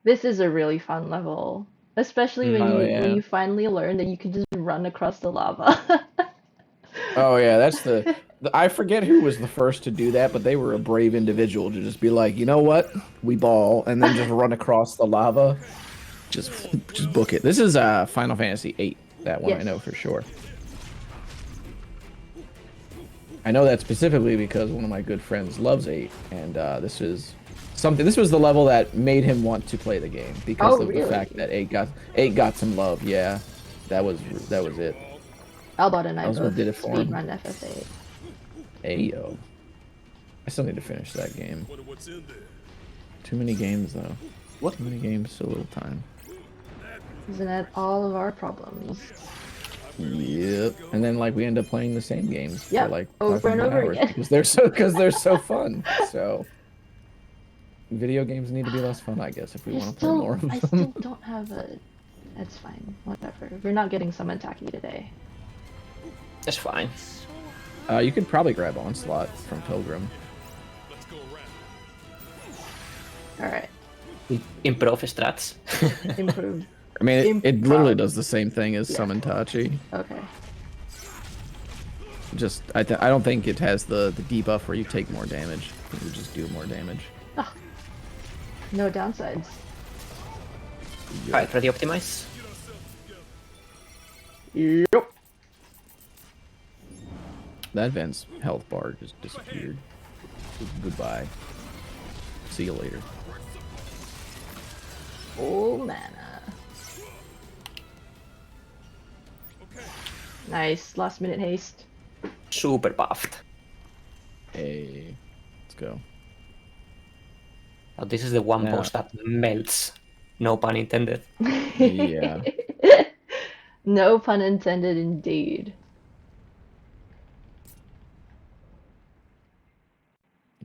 This is a really fun level, especially when you finally learn that you can just run across the lava. Oh yeah, that's I forget who was the first to do that, but they were a brave individual to just be like, you know what, we ball, and then just run across the lava, just book it. This is Final Fantasy VIII. That one I know for sure. I know that specifically because one of my good friends loves 8, and this is something. This was the level that made him want to play the game because Oh, of the fact really? that 8 got some love. Yeah, that was it. Albot and That I was both what did it for him. speedrun FF8. Ayo. I still need to finish that game. Too many games though. What? Too many games, so little time. Isn't that all of our problems? Yep. And then like we end up playing the same games Yep, for like over and 500 over hours again. because they're so fun. So video games need to be less fun, I guess, if we want to play more of them. I still don't have a. That's fine. Whatever. We're not getting summon Taki today. That's fine. You could probably grab Onslaught from Pilgrim. All right. Improve strats. Improve. I mean, it Improv. literally does the same thing as Yeah. Summon Tachi. Okay. Just I don't think it has the debuff where you take more damage. You just do more damage. Ah. No downsides. Alright, ready optimize? Yep. That Vent's health bar just disappeared. Goodbye. See you later. Full mana. Nice. Last minute haste. Super buffed. Hey, let's go. Now this is the one Yeah. boss that melts. No pun intended. Yeah. No pun intended, indeed.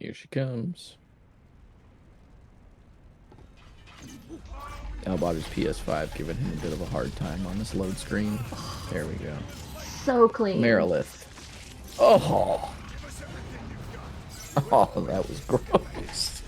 Here she comes. Elbody's PS5 giving him a bit of a hard time on this load screen. There we go. So clean. Merilith. Oh! Oh, that was gross.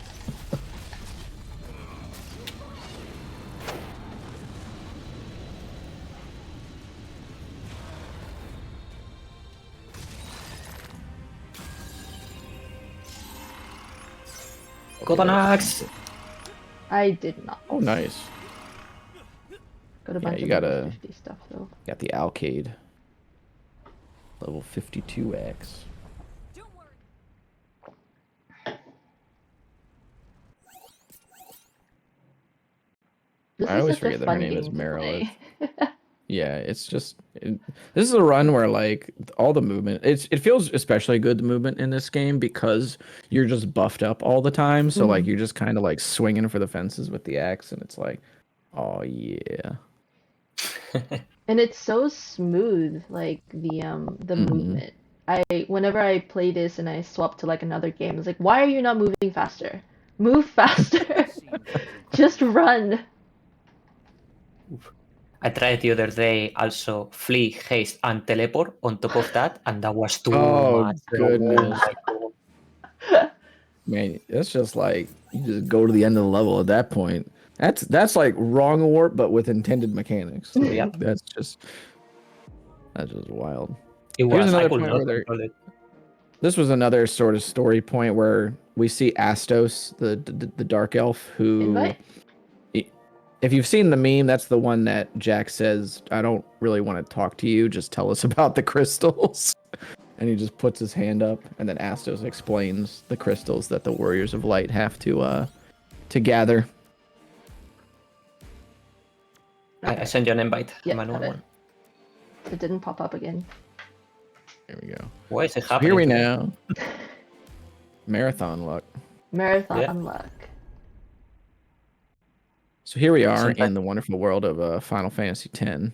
Got an axe! I did not. Oh, nice. Got a bunch you of gotta- level 50 stuff though. Got the Alcade. Level 52X. Don't worry. This I is always such a forget that her fun name is game to Merilith. play. Yeah, it's just this is a run where like all the movement it feels especially good, the movement in this game, because you're just buffed up all the time, so like you're just kind of like swinging for the fences with the axe, and it's like, oh yeah. And it's so smooth, like the movement. Whenever I play this and I swap to like another game, it's like, why are you not moving faster? Move faster. Just run. I tried the other day also flee, haste, and teleport on top of that, and that was too Oh, much. goodness. Oh my God. Man, it's just like you just go to the end of the level at that point. That's like wrong warp but with intended mechanics. Like, Yep. that's just wild. It Here's was. I another could point not where they're- control it. This was another sort of story point where we see Astos, the dark elf, who Invite? if you've seen the meme, that's the one that Jack says, I don't really want to talk to you, just tell us about the crystals. And he just puts his hand up, and then Astos explains the crystals that the Warriors of Light have to gather. I sent you an invite. Yeah, manual got it. one. It didn't pop up again. Here we go. Why is it So happening? here we to me? know. Marathon luck. Marathon Yeah. luck. So here we are Sometimes- in the wonderful world of Final Fantasy X.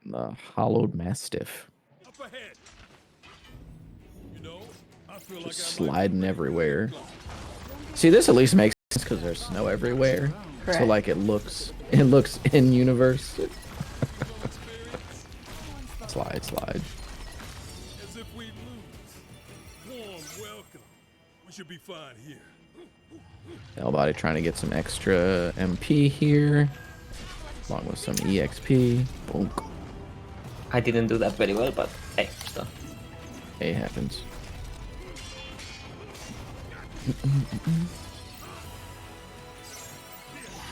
The Hollowed Mastiff. Just sliding everywhere. See, this at least makes sense because there's snow everywhere. So Correct. like it looks in universe. Slide. As if we lose. Warm welcome. We should be fine here. Elbody trying to get some extra MP here, along with some EXP. Boom. I didn't do that very well, but hey, it's done. It happens.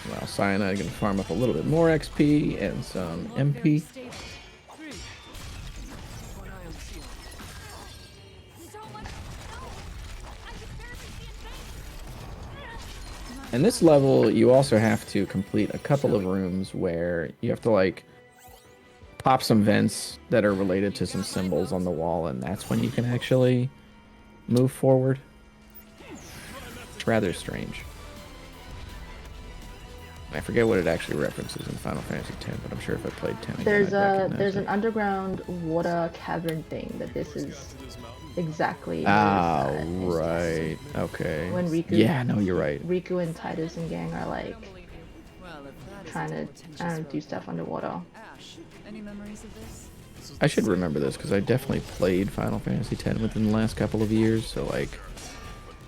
Well, Cyanide can farm up a little bit more XP and some MP. And this level, you also have to complete a couple of rooms where you have to, like, pop some vents that are related to some symbols on the wall, and that's when you can actually move forward. It's rather strange. I forget what it actually references in Final Fantasy X, but I'm sure if I played 10 again, There's an underground water cavern thing that this is exactly. Ah, right. Okay. When Riku. Yeah, no, you're right. Riku and Titus and gang are like trying to, I don't know, do stuff underwater. Any memories of this? I should remember this because I definitely played Final Fantasy X within the last couple of years, so like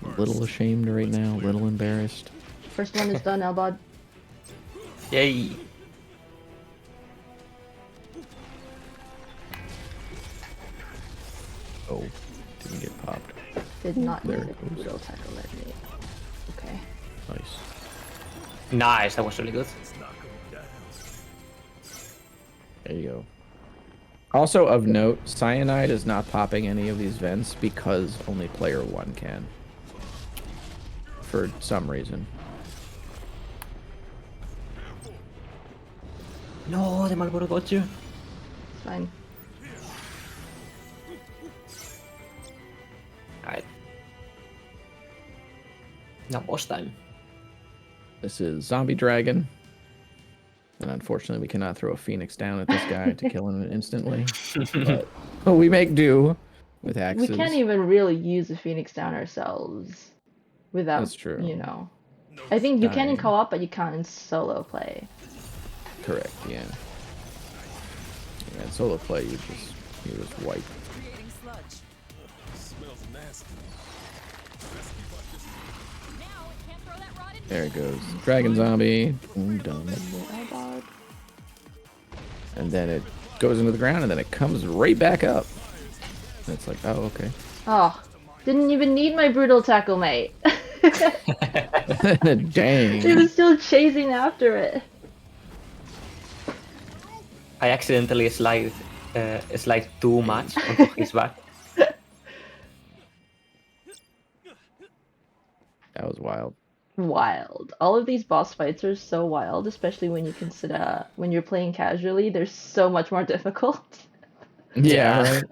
a little ashamed right now, a little embarrassed. First one is done, Elbod. Yay! Oh, didn't get popped. Did not There need it a goes. real tackle at me. Okay. Nice. Nice, that was really good. There you go. Also of note, Cyanide is not popping any of these vents because only player 1 can. For some reason. No, the Marlboro got you. It's fine. Alright. Now boss time. This is Zombie Dragon. And unfortunately, we cannot throw a Phoenix down at this guy to kill him instantly. But we make do with axes. We can't even really use the Phoenix down ourselves without, That's true. you know. I think you can in Dying. co-op, but you can't in solo play. Correct, yeah. Yeah, in solo play, you just wipe. Creating sludge. Smells nasty. Now it can't throw that rod in. There it goes. Dragon zombie. Boom, done. Elbod. And then it goes into the ground, and then it comes right back up. And it's like, oh, okay. Oh, didn't even need my brutal tackle, mate. Dang. It was still chasing after it. I accidentally slide too much onto his back. That was wild. Wild. All of these boss fights are so wild, especially when you consider when you're playing casually, they're so much more difficult. Yeah, right.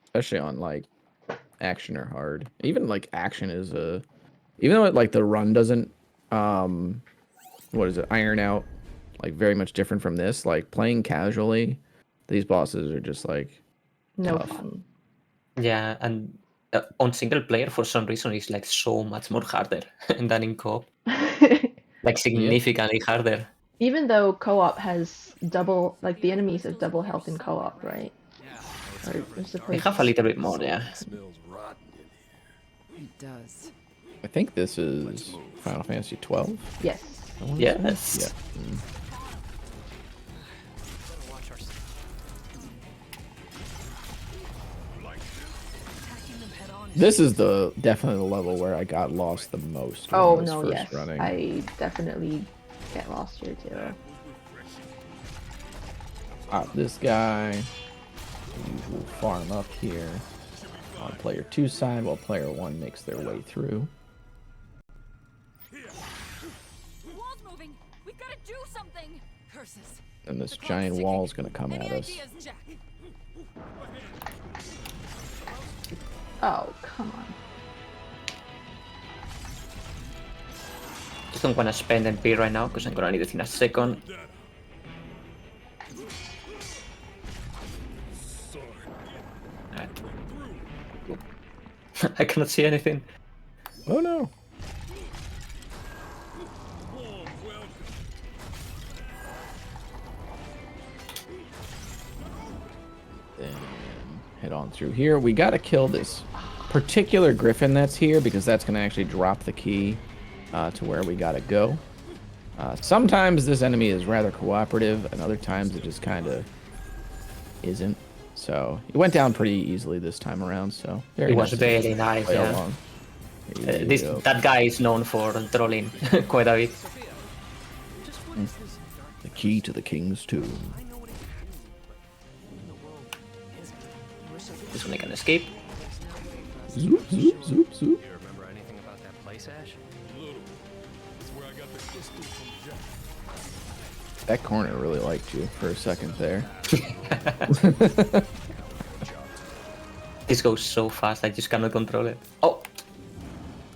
Especially on like action or hard. Even like action is even though like the run doesn't what is it, iron out like very much different from this, like playing casually, these bosses are just like No tough. fun. Yeah, and on single player for some reason it's like so much more harder than in co-op. Like significantly harder. Even though co-op has double, like the enemies have double health in co-op, right? Or they're They supposed have a little bit more, yeah. Smells rotten in here. It does. I think this is Final Fantasy 12. Yes. I wanna Yes. say. Yeah. This is definitely the level where I got lost the most. When Oh I was no, first yes. running. I definitely get lost here too. This guy. You will farm up here on player 2 side while player 1 makes their way through. The wall's moving. We've got to do something. Curses. And this The clock's giant ticking. wall is going to come Any at us. ideas, Jack? Oh, come on. Just don't want to spend MP right now because I'm gonna need it in a second. Alright. I cannot see anything. Oh no. Warm welcome. Then head on through here. We got to kill this particular griffin that's here because that's going to actually drop the key to where we got to go. Sometimes this enemy is rather cooperative, and other times it just kind of isn't. So it went down pretty easily this time around. So It was nice to very nice, play yeah. along. Yep. That guy is known for trolling quite a bit. The key to the king's tomb. This one I can escape. Zoop, zoop, zoop, zoop. You remember anything about that place, Ash? Little. It's where I got the crystal from Jack. That corner really liked you for a second there. This goes so fast, I just cannot control it. Oh!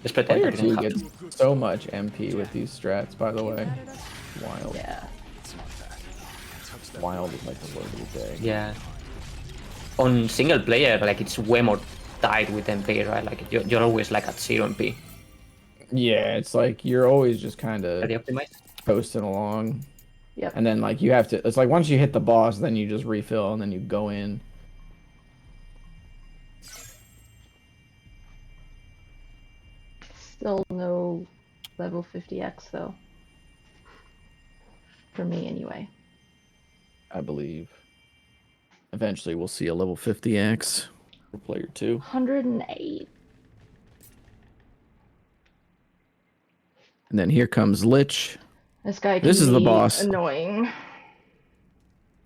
Let's pretend I Player didn't 2 have gets to. so much MP with these strats, by the way. Wild. Yeah. Wild is like the word of the day. Yeah. On single player, like it's way more tight with MP, right? Like you're always like at 0 MP. Yeah, it's like you're always just kind of Very optimized. coasting along. Yep. And then like you have to, it's like once you hit the boss, then you just refill and then you go in. Still no level 50x though. For me anyway. I believe. Eventually we'll see a level 50x for player 2. 108. And then here comes Lich. This guy can This is the be boss. annoying.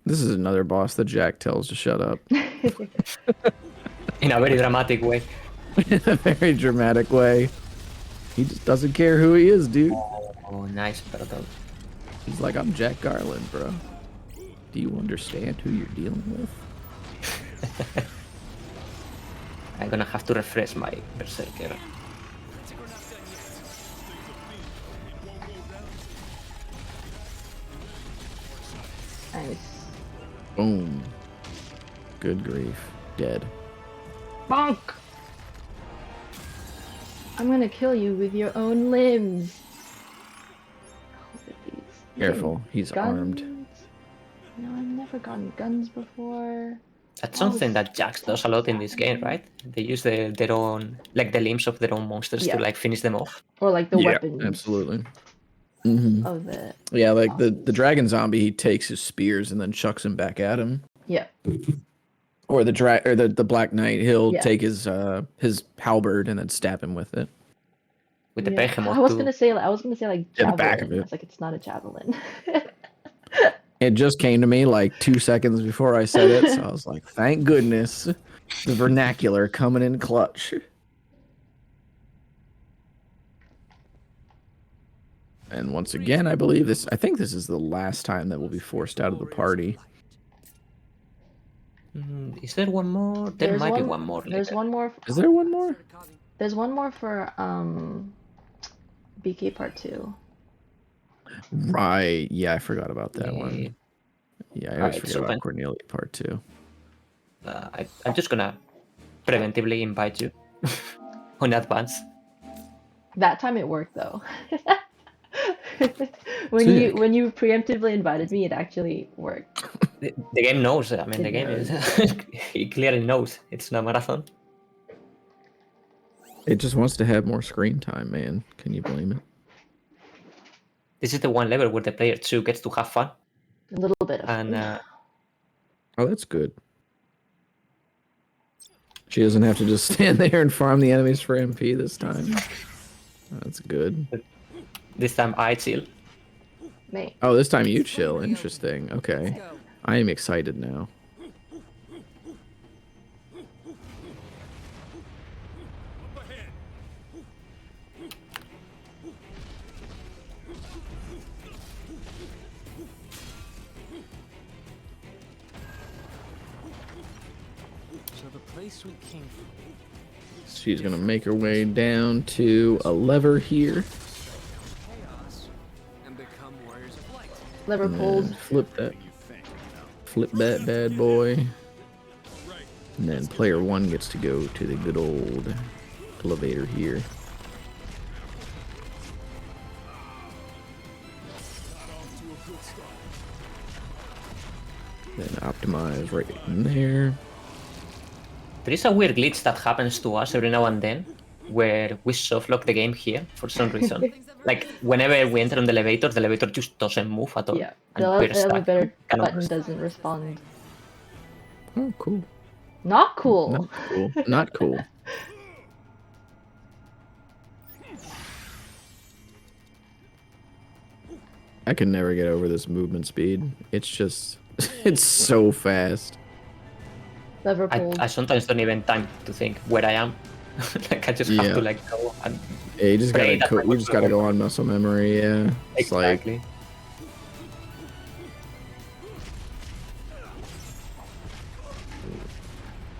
This is another boss that Jack tells to shut up. In a very dramatic way. In a very dramatic way. He just doesn't care who he is, dude. Oh, nice turtle. He's like, I'm Jack Garland, bro. Do you understand who you're dealing with? I'm gonna have to refresh my berserker. Nice. Boom. Good grief. Dead. Bonk! I'm gonna kill you with your own limbs. Careful, he's armed. No, I've never gotten guns before. That's something that Jax does a lot in this game, right? They use their own, like the limbs of their own monsters Yeah. to like finish them off. Or like the Yeah, weapons absolutely. Mm-hmm. of the... Yeah, like the dragon zombie, he takes his spears and then chucks him back at him. Yeah. Or the Black Knight, he'll Yeah. take his halberd and then stab him with it. With the Yeah. behemoth I was too. gonna say like Yeah, javelin. the back of it. I was like, it's not a javelin. It just came to me like 2 seconds before I said it, so I was like, thank goodness. The vernacular coming in clutch. And once again, I think this is the last time that we'll be forced out of the party. Is there one more? There might be one more. There's later. one more. Is there one more? There's one more for BK Part 2. Right. Yeah, I forgot about that one. Yeah, I always Alright, forget so about then- Cornelia Part 2. I'm just gonna preventively invite you on advance. That time it worked though. Sick. when you preemptively invited me, it actually worked. The game knows. I mean, It the game knows. is. It clearly knows it's not a marathon. It just wants to have more screen time, man. Can you blame it? This is the one level where the player 2 gets to have fun. A little bit of And Oh, that's good. She doesn't have to just stand there and farm the enemies for MP this time. That's good. this time I chill. Mate. Oh, this time you chill. Interesting. Okay. I am excited now. So the place we came from. She's gonna make her way down to a lever here. Chaos and become warriors of light. Lever And pulled. then flip that bad boy. And then player 1 gets to go to the good old elevator here. Then optimize right in there. There is a weird glitch that happens to us every now and then, where we softlock the game here for some reason. Like whenever we enter on the elevator just doesn't move at all. Yeah. And The we're stuck. elevator Cannot button rest. doesn't respond. Oh, cool. Not cool. Not cool. Not cool. I can never get over this movement speed. It's just, it's so fast. Liverpool. I sometimes don't even time to think where I am. Like I just have to like go and Yeah, you just pray gotta that you just gotta go on muscle memory. Yeah, it's exactly. like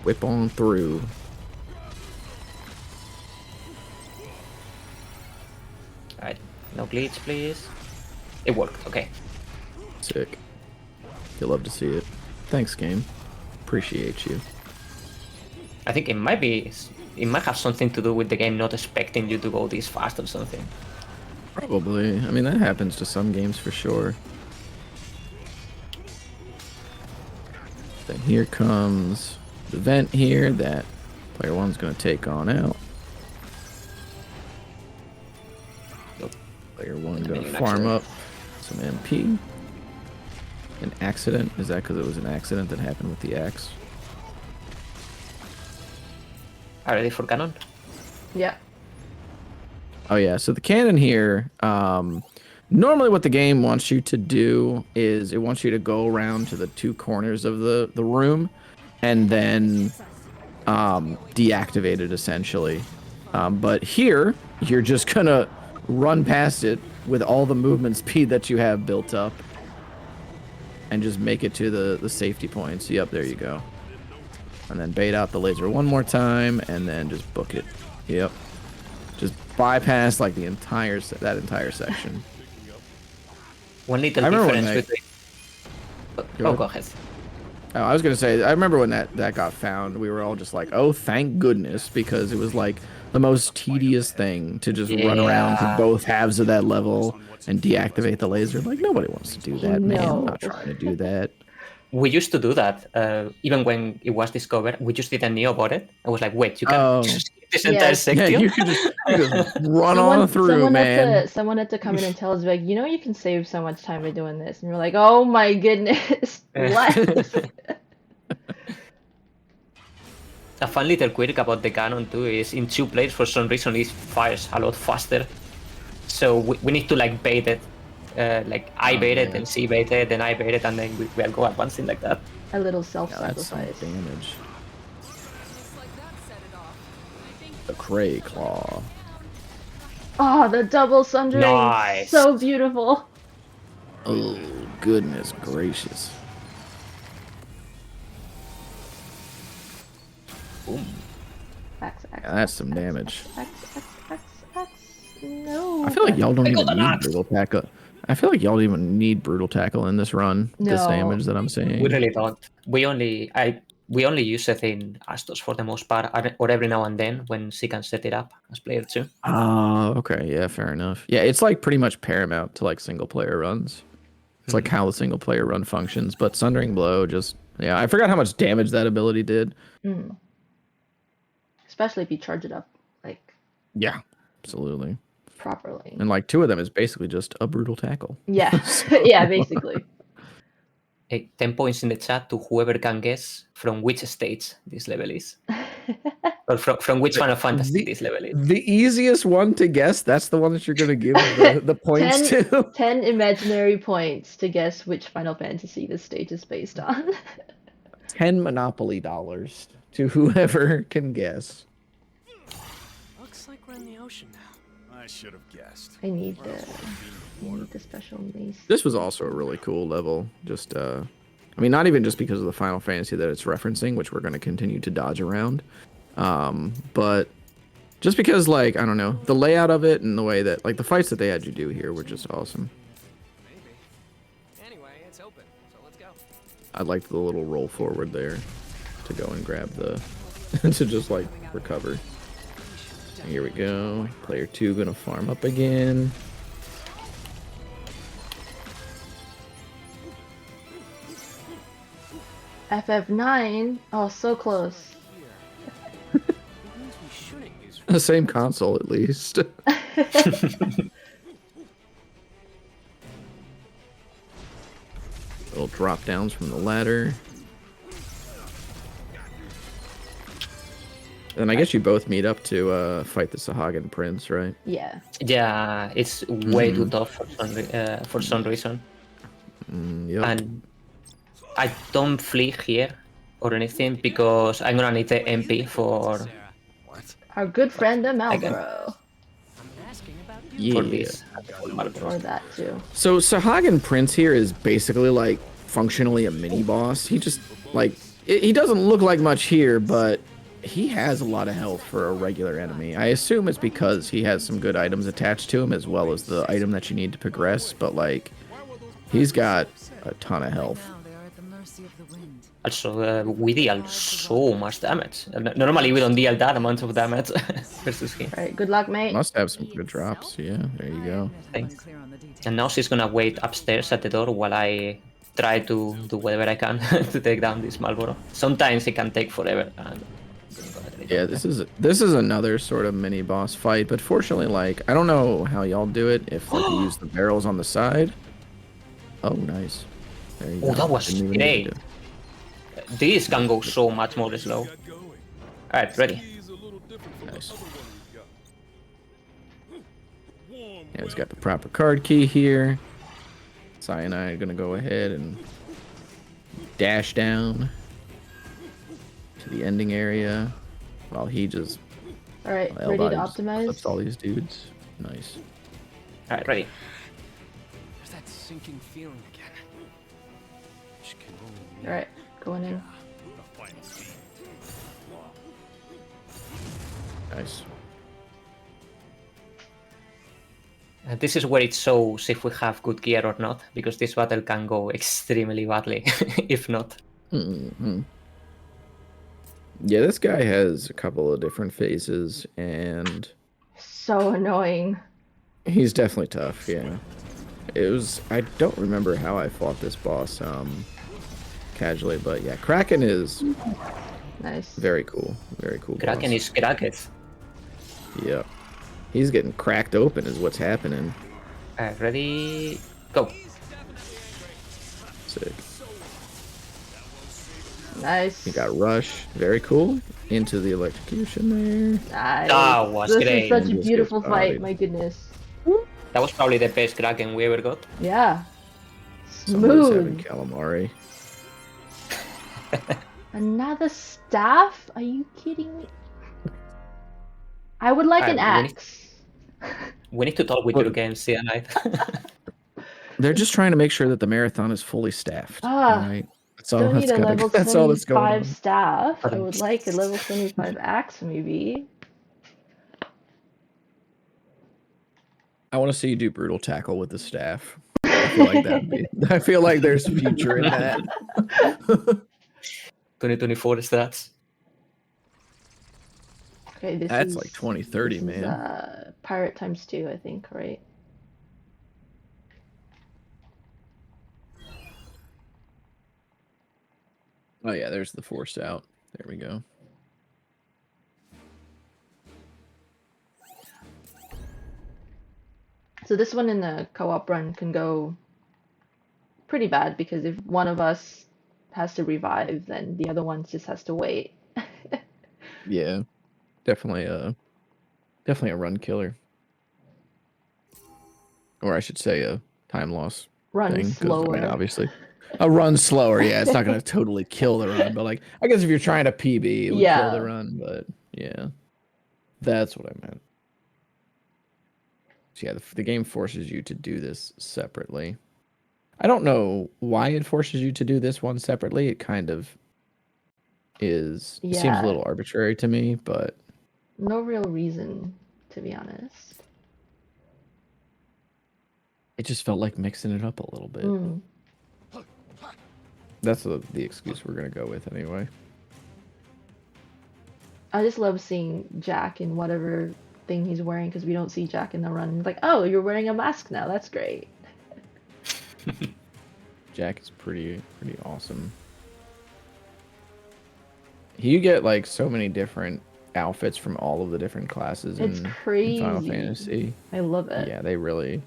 whip on through. Alright, no glitch, please. It worked. Okay. Sick. You'll love to see it. Thanks, game. Appreciate you. I think it might have something to do with the game not expecting you to go this fast or something. Probably. I mean, that happens to some games for sure. Then here comes the vent here that player one's gonna take on out. Player one gonna farm up some MP. An accident? Is that because it was an accident that happened with the axe? Are you ready for cannon? Yeah. Oh yeah, so the cannon here, normally what the game wants you to do is it wants you to go around to the two corners of the room and then deactivate it essentially. But here, you're just gonna run past it with all the movement speed that you have built up and just make it to the safety points. Yep, there you go. And then bait out the laser one more time and then just book it. Yep. Just bypass like the entire that section. One little I remember difference between. Go ahead. Oh, I was gonna say, I remember when that got found, we were all just like, oh, thank goodness, because it was like the most tedious thing to just run around to both halves of that level and deactivate the laser. Like, nobody wants to do that, man. I'm not trying to do that. We used to do that, even when it was discovered. We just didn't know about it. I was like, wait, you can just skip this entire section? Yeah, you can just run on through, man. Someone had to come in and tell us, like, you know, you can save so much time by doing this. And we're like, oh my goodness, what? A fun little quirk about the cannon too is in two players, for some reason, it fires a lot faster. So we need to like bait it. Like I bait it, then C bait it, then I bait it, and then we'll go advancing like that. A little self-sacrifice. That's some damage. The Cray Claw. Oh, the double sundering. Nice. So beautiful. Oh, goodness gracious. Boom. Axe. Yeah, that's some damage. Axe. No. I feel like y'all don't even need brutal tackle. I feel like y'all don't even need brutal tackle in this run. This damage that I'm seeing. We really don't. We only use it in Astos for the most part, or every now and then when she can set it up as player 2. Oh, okay. Yeah, fair enough. Yeah, it's like pretty much paramount to like single player runs. It's like how the single player run functions. But Sundering Blow just, yeah, I forgot how much damage that ability did. Mm. Especially if you charge it up, like. Yeah, absolutely. Properly. And like 2 of them is basically just a brutal tackle. Yeah, yeah, basically. Hey, 10 points in the chat to whoever can guess from which stage this level is. Or from which Final Fantasy this level is. The easiest one to guess, that's the one that you're going to give the points 10, 10 imaginary points to guess which Final Fantasy this stage is based on. 10 Monopoly dollars to whoever can guess. Looks like we're in the ocean now. I should have guessed. I need the special mace. This was also a really cool level. Just, I mean, not even just because of the Final Fantasy that it's referencing, which we're going to continue to dodge around, but just because, like, I don't know, the layout of it and the way that, like, the fights that they had you do here were just awesome. Maybe. Anyway, it's open, so let's go. I liked the little roll forward there to go and grab the, to just, like, recover. Here we go. Player 2 gonna farm up again. FF9? Oh, so close. The same console, at least. Little drop downs from the ladder. And I guess you both meet up to fight the Sahagin Prince, right? Yeah. Yeah, it's way too tough for some reason. Yep. And I don't flee here or anything because I'm gonna need the MP for Our good friend the I can- Malboro. for Yeah. this. Or that too. So Sahagin Prince here is basically like functionally a mini boss. He just like he doesn't look like much here, but he has a lot of health for a regular enemy. I assume it's because he has some good items attached to him as well as the item that you need to progress, but like he's got a ton of health. Also, we deal so much damage. Normally, we don't deal that amount of damage versus him. Alright, good luck, mate. Must have some good drops. Yeah, there you go. Thanks. And now she's gonna wait upstairs at the door while I try to do whatever I can to take down this Marlboro. Sometimes it can take forever. And Yeah, this is another sort of mini boss fight, but fortunately, like I don't know how y'all do it. If like you use the barrels on the side. Oh, nice. There you go. Oh, that was Didn't even need great. to- This can go so much more slow. Alright, ready. Nice. Yeah, it's got the proper card key here. Cyanide gonna go ahead and dash down to the ending area while he just Alright, while ready to Elbody just optimize? clips all these dudes. Nice. Alright, ready. There's that sinking feeling again. Which can only mean Alright, going in. Nice. This is where it shows if we have good gear or not, because this battle can go extremely badly if not. Mm-hmm. Yeah, this guy has a couple of different phases, and So annoying. he's definitely tough. Yeah, it was. I don't remember how I fought this boss casually, but yeah, Kraken is Nice. very cool. Very cool. Kraken boss. is Kraken. Yep. He's getting cracked open is what's happening. Alright, ready, go. Sick. Nice. He got rush. Very cool. Into the electrocution there. Nice. That was this great. is such a Just beautiful gets fight, bodied. my goodness. That was probably the best Kraken we ever got. Yeah. Somebody's having Smooth. calamari. Another staff? Are you kidding me? I would like an Alright, axe. We need to talk with What- you again, Cyanide. They're just trying to make sure that the marathon is fully staffed. Ah, all right. That's all Don't that's need a gotta, level that's all that's going 25 on. staff. I would like a level 25 axe, maybe. I want to see you do brutal tackle with the staff. I feel like that'd be. I feel like there's future in that. 2024 stats. Okay, this That's is like 2030, this is, man. pirate times 2, I think, right? Oh yeah, there's the force out. There we go. So this one in the co-op run can go pretty bad because if one of us has to revive, then the other one just has to wait. Yeah, definitely a run killer, or I should say a time loss Run thing. 'Cause, I slower. mean, obviously, a run slower. Yeah, it's not gonna totally kill the run, but like I guess if you're trying to PB, it would kill the Yeah. run. But yeah, that's what I meant. So yeah, the game forces you to do this separately. I don't know why it forces you to do this one separately. It kind of is. It seems Yeah. a little arbitrary to me, but No real reason, to be honest. it just felt like mixing it up a little bit. Mm. That's the excuse we're gonna go with anyway. I just love seeing Jack in whatever thing he's wearing because we don't see Jack in the run. It's like, oh, you're wearing a mask now. That's great. Jack is pretty awesome. You get like so many different outfits from all of the different classes It's in crazy. Final Fantasy. I love it. Yeah, they really.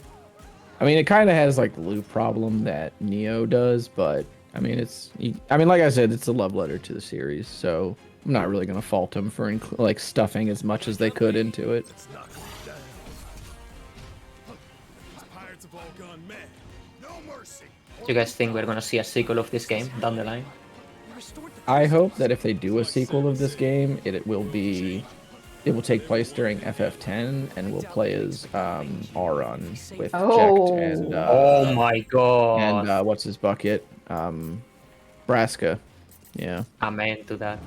I mean, it kind of has like the loot problem that Neo does, but I mean, like I said, it's a love letter to the series, so I'm not really gonna fault them for like stuffing as much as they could into it. Let's knock them down. These pirates have all gone mad. No mercy. Do you guys think we're gonna see a sequel of this game down the line? I hope that if they do a sequel of this game, it will take place during FF10 and will play as Auron with Oh. Jecht and Oh my god. and what's his bucket? Braska. Yeah. Amen to that.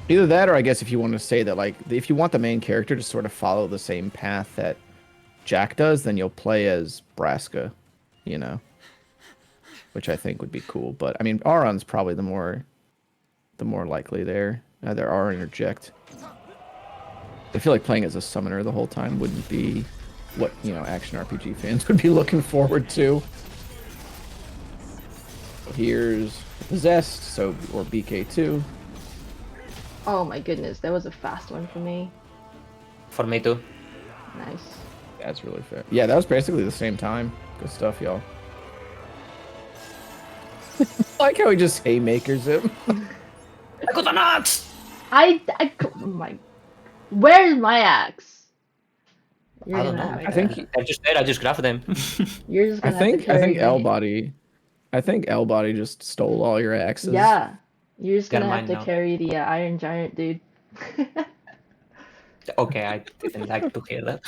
Either that, or I guess if you want to say that, like, if you want the main character to sort of follow the same path that Jack does, then you'll play as Braska, you know, which I think would be cool. But I mean, Auron's probably the more likely there. Either Auron or Jecht. I feel like playing as a summoner the whole time wouldn't be what, you know, action RPG fans would be looking forward to. Here's Possessed, or BK2. Oh my goodness, that was a fast one for me. For me too. Nice. That's really fair. Yeah, that was basically the same time. Good stuff, y'all. I like how he just haymakers him. I got an axe! Oh my. Where's my axe? You're I don't gonna know. have I to- think They're just there, I just grabbed them. You're just I gonna have to think carry me. elbody just stole all your axes. Yeah. You're just They're gonna have mine to now. carry the Iron Giant, dude. Okay, I didn't like to hear that.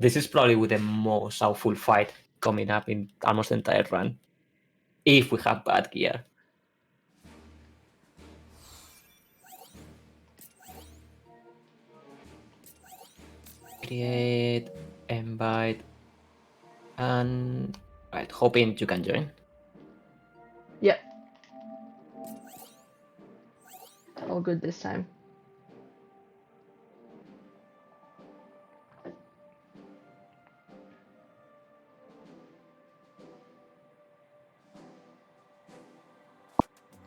This is probably with the most awful fight coming up in almost the entire run. If we have bad gear. Create, invite, and right, hoping you can join. Yep. All good this time.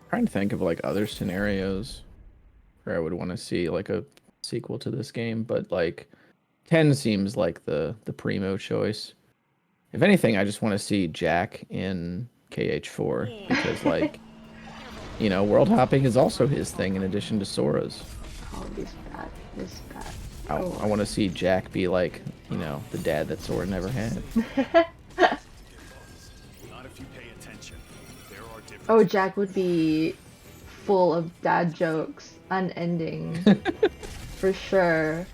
Trying to think of like other scenarios where I would want to see like a sequel to this game, but like 10 seems like the primo choice. If anything, I just want to see Jack in KH4 because like, you know, world hopping is also his thing in addition to Sora's. Oh, this bad. This bad. I want to see Jack be like, you know, the dad that Sora never had. Not if you pay attention. There are different. Oh, Jack would be full of dad jokes, unending, for sure.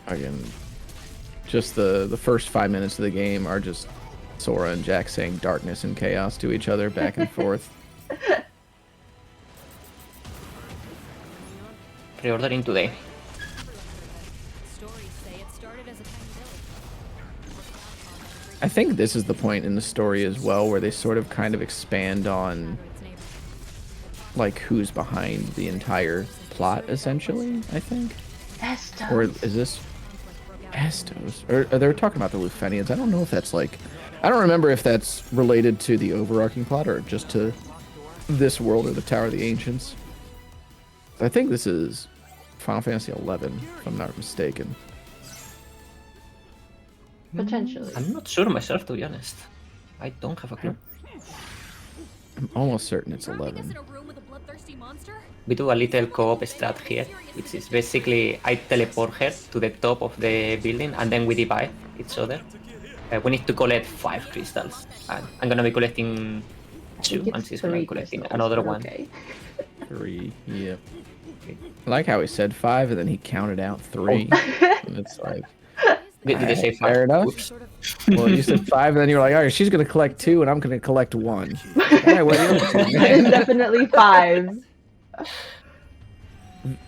Again, just the first 5 minutes of the game are just Sora and Jack saying darkness and chaos to each other back and forth. Pre-ordering today. Stories say it started as a tiny village. I think this is the point in the story as well where they sort of kind of expand on like who's behind the entire plot essentially, I think. Estos. Or is this Estos? Or they were talking about the Lufenians. I don't know if that's like I don't remember if that's related to the overarching plot or just to this world or the Tower of the Ancients. I think this is Final Fantasy XI, if I'm not mistaken. Potentially. I'm not sure myself, to be honest. I don't have a clue. I'm almost certain it's Trapping us 11. in a room with a bloodthirsty monster? We do a little co-op strat here, which is basically I teleport her to the top of the building and then we divide each other. We need to collect 5 crystals. And I'm gonna be collecting I 2 think and it's she's gonna be 3 collecting crystals, another but one. Okay. 3, yep. I like how he said 5 and then he counted out 3. And it's like, Did they say 5? fair enough. Oops. well, you said 5 and then you were like, all right, she's going to collect 2 and I'm going to collect 1. All right, what are you up to, It's man? definitely 5. Okay.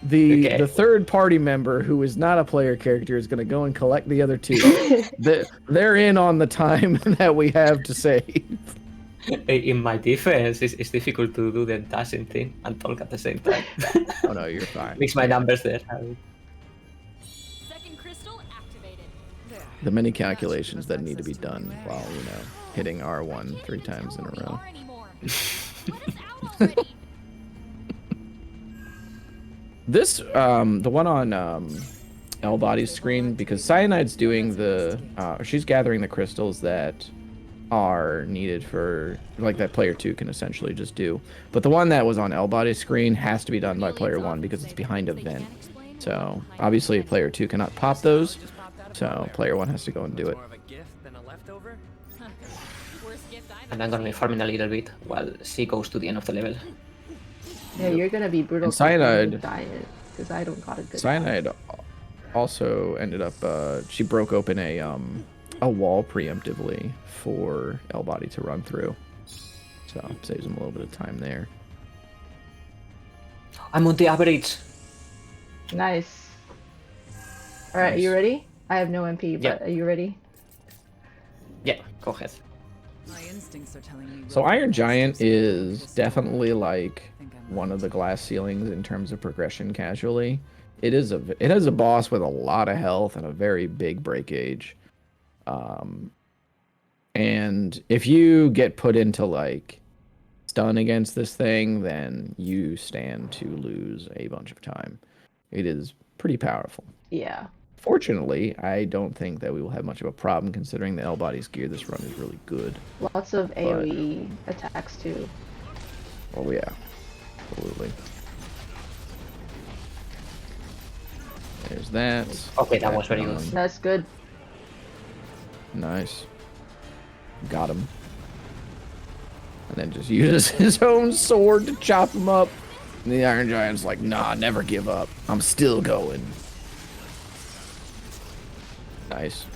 The third party member who is not a player character is going to go and collect the other 2. They're in on the time that we have to save. In my defense, it's difficult to do the dashing thing and talk at the same time. Oh, no, you're fine. Mix my numbers there. Second crystal activated. The many calculations that need to be done while, you know, hitting R1 3 times in a row. Are anymore. Let us out already. This, the one on elbody's screen because Cyanide's doing the she's gathering the crystals that are needed for like that player 2 can essentially just do. But the one that was on elbody's screen has to be done by player 1 because it's behind a vent. So obviously player 2 cannot pop those. So player 1 has to go and do it. More of a gift than a leftover? Worst gift I've And ever I'm gonna be seen. farming a little bit while she goes to the end of the level. Yeah, you're gonna be brutal And Cyanide- diet because I don't got a good Cyanide also ended up she broke open a wall preemptively for elbody to run through. So saves him a little bit of time there. I'm on the average. Nice. Alright, are you Nice. ready? I have no MP, Yeah. but are you ready? Yeah, go ahead. My instincts are telling me. So Iron Giant is This definitely one. like I think I'm one right. of the glass ceilings in terms of progression casually. It has a boss with a lot of health and a very big break age. And if you get put into like stun against this thing, then you stand to lose a bunch of time. It is pretty powerful. Yeah. Fortunately, I don't think that we will have much of a problem considering the Elbody's gear this run is really good. Lots of AoE attacks too. Oh yeah, absolutely. There's that. Okay, that was very good. That's good. Nice. Got him. And then just uses his own sword to chop him up. And the Iron Giant's like, nah, never give up. I'm still going. Nice.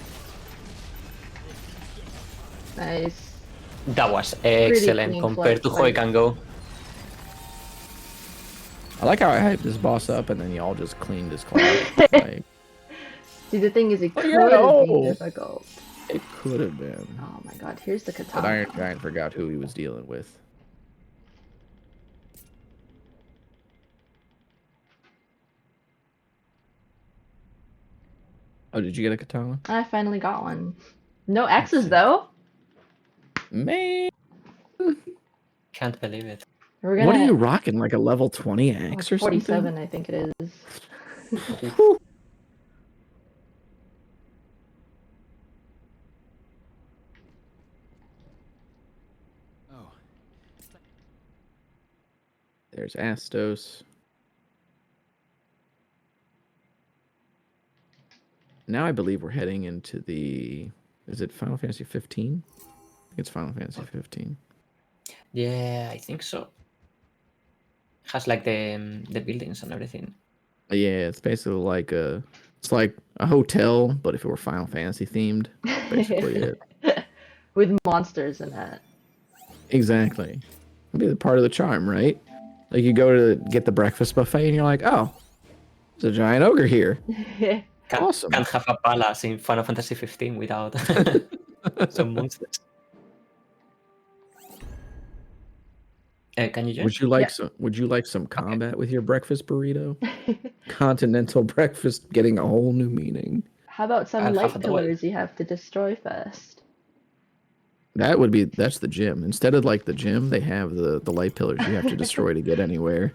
Nice. That was excellent clean compared to flight, how it like- can go. I like how I hyped this boss up and then y'all just cleaned his class. Like, See, the thing is, it Oh, could yeah, have no. been difficult. it could have been. Oh my god, here's the But katana. Iron Giant forgot who he was dealing with. Oh, did you get a katana? I finally got one. No X's though. Man, Can't believe it. We're gonna what are you rocking? Like a level 20 axe or 47, something? I think it is. Oh, There's Astos. Now I believe we're heading into the... Is it Final Fantasy 15? I think it's Final Fantasy 15. Yeah, I think so. Has like the buildings and everything. Yeah, it's basically like a... It's like a hotel, but if it were Final Fantasy themed. Basically it. With monsters in it. Exactly. That'd be the part of the charm, right? Like you go to get the breakfast buffet and you're like, oh, there's a giant ogre here. Awesome. Can't have a palace in Final Fantasy 15 without some monsters. Can you join? Would you like some combat with your breakfast burrito? Continental breakfast getting a whole new meaning. How about some I'll light have the way. pillars you have to destroy first? That's the gym. Instead of like the gym, they have the light pillars you have to destroy to get anywhere.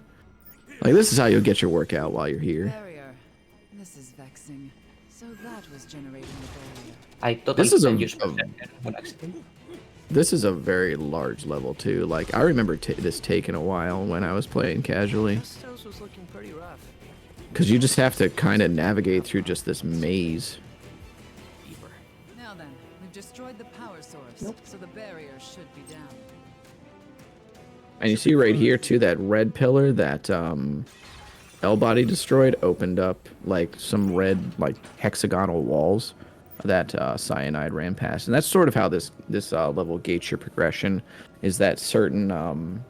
Like this is how you'll get your workout while you're here. Barrier. This is vexing. So that was generating the barrier. I totally This is can a- use a- one accident. This is a very large level too. Like I remember this taking a while when I was playing casually, Astos was looking pretty rough. because you just have to kind of navigate through just this maze. Deeper. Now then, we've destroyed the power source, so the barrier should be down. And you see right here too, that red pillar that Elbody destroyed opened up like some red like hexagonal walls that Cyanide ran past, and that's sort of how this level gates your progression. Is that certain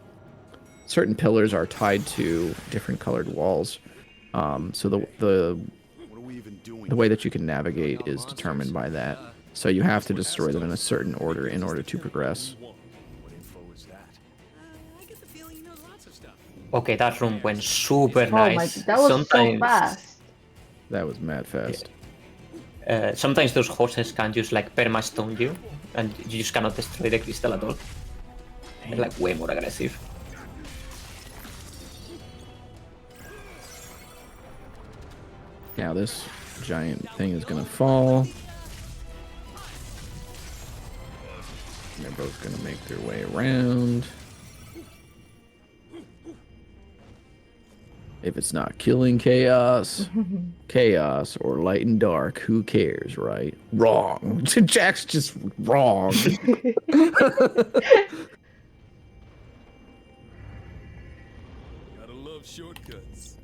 pillars are tied to different colored walls, so the way that you can navigate is determined by that. So you have to destroy them in a certain order in order to progress. What info is that? I get the feeling he knows lots of stuff. Okay, that room went super Oh my, nice. that was so fast. That was mad fast. Sometimes those horses can just like perma-stone you, and you just cannot destroy the crystal at all. They're like way more aggressive. Now this giant thing is gonna fall. They're both gonna make their way around. If it's not killing chaos, chaos, or light and dark, who cares, right? Wrong. Jack's just wrong. Gotta love shortcuts.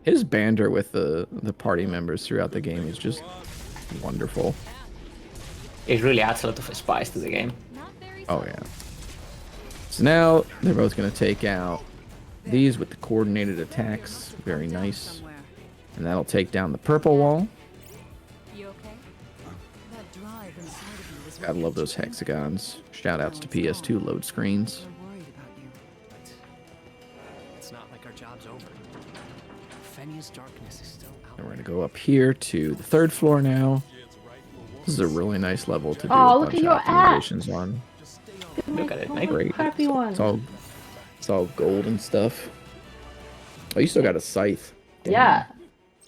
His banter with the party members throughout the game is just wonderful. It really adds a lot of spice to the game. Oh yeah. So now they're both gonna take out these with the coordinated attacks. Very nice. Somewhere. And that'll take down the purple wall. You okay? That drive inside of you is what Gotta love kept those you hexagons. Shoutouts to PS2 load screens. We're worried about you. It's not like our job's over. Fenia's darkness is still out. And we're gonna go up here to the 3rd floor now. This is a really nice level to do Oh, a look bunch at of your axe! optimizations on. Look at it, mate. Great. Crappy one. It's all gold and stuff. Oh, you still got a scythe. Damn. Yeah.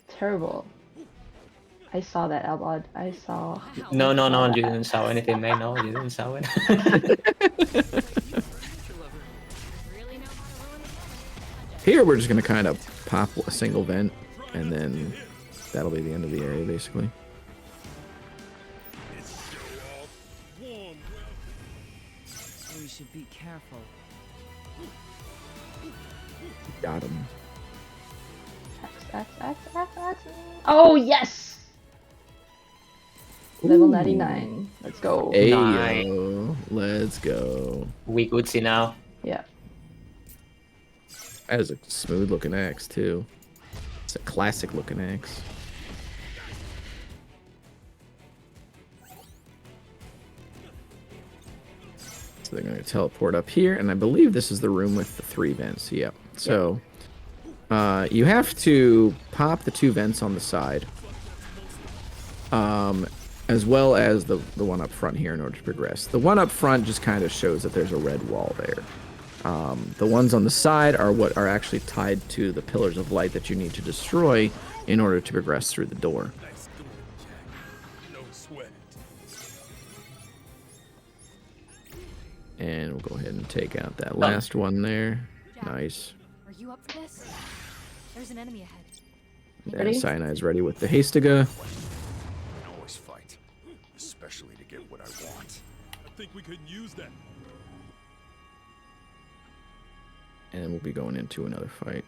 Terrible. I saw that, Elbod. I saw. No, you didn't saw anything, mate. No, you didn't saw it. Really know how to ruin it? Here we're just gonna kind of pop a single vent, and then that'll be the end of the area, basically. Warm We should be careful. Got him. Axe. Oh, yes! Level 99. Let's go. Hey, Nice. yo. Let's go. We could see now. Yeah. That is a smooth looking axe, too. It's a classic looking axe. So they're going to teleport up here, and I believe this is the room with the 3 vents. Yep. So you have to pop the 2 vents on the side, as well as the one up front here in order to progress. The one up front just kind of shows that there's a red wall there. The ones on the side are what are actually tied to the pillars of light that you need to destroy in order to progress through the door. nice going, Jack. No sweat. And we'll go ahead and take out that last one there. Nice. Are you up for this? There's an enemy ahead. And Ready? Cyanide's ready with the Hastiga. I can always fight, especially to get what I want. I think we could use that. And we'll be going into another fight.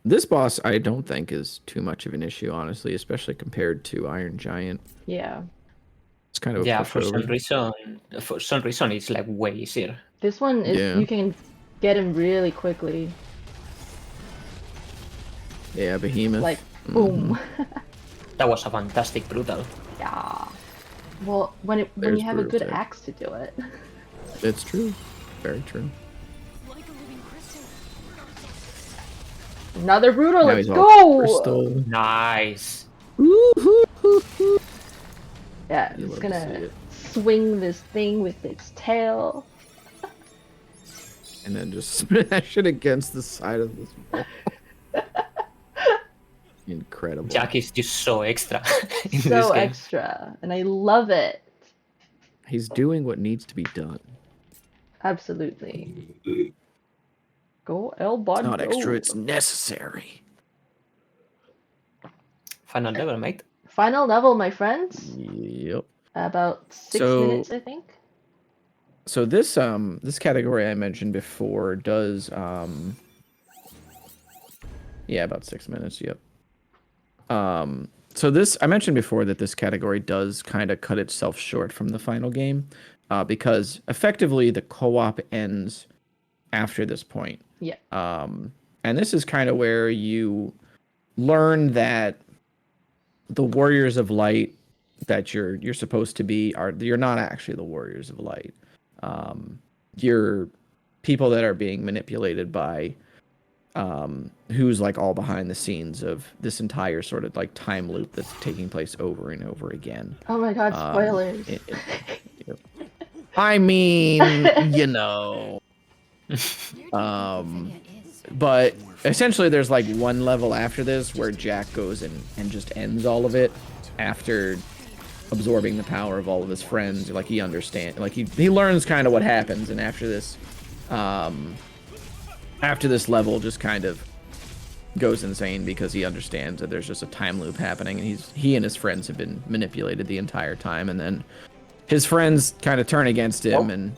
This boss, I don't think, is too much of an issue, honestly, especially compared to Iron Giant. Yeah. It's kind of a Yeah, for pushover. some reason, it's like way easier. This one is Yeah. you can get him really quickly. Yeah, Behemoth. Like boom. That was a fantastic brutal. Yeah. Well, when you There's have a good brutal. axe to do it. It's true. Very true. Like a living crystal. Another brutal. Now Let's he's all go. crystal. Nice. Yeah, You it's love to see gonna it. swing this thing with its tail. And then just smash it against the side of this wall. Incredible. Jack is just so extra in this So game. extra, and I love it. He's doing what needs to be done. Absolutely. Go elbody. It's not go. extra, it's necessary. Final level, mate. Final level, my friends. Yep. About 6 So- minutes, I think. So this this category I mentioned before does yeah, about 6 minutes, yep. So this I mentioned before that this category does kind of cut itself short from the final game, because effectively the co-op ends after this point. Yeah. And this is kind of where you learn that the Warriors of Light that you're supposed to be you're not actually the Warriors of Light. You're people that are being manipulated by who's like all behind the scenes of this entire sort of like time loop that's taking place over and over again. Oh my god, spoilers. I mean, you know. Where do you think Um, Ophelia is? But essentially there's like one level after this where Jack goes and just ends all of it after absorbing the power of all of his friends. Like he understands, like he learns kind of what happens, and after this level just kind of goes insane because he understands that there's just a time loop happening, and he and his friends have been manipulated the entire time, and then his friends kind of turn against him, and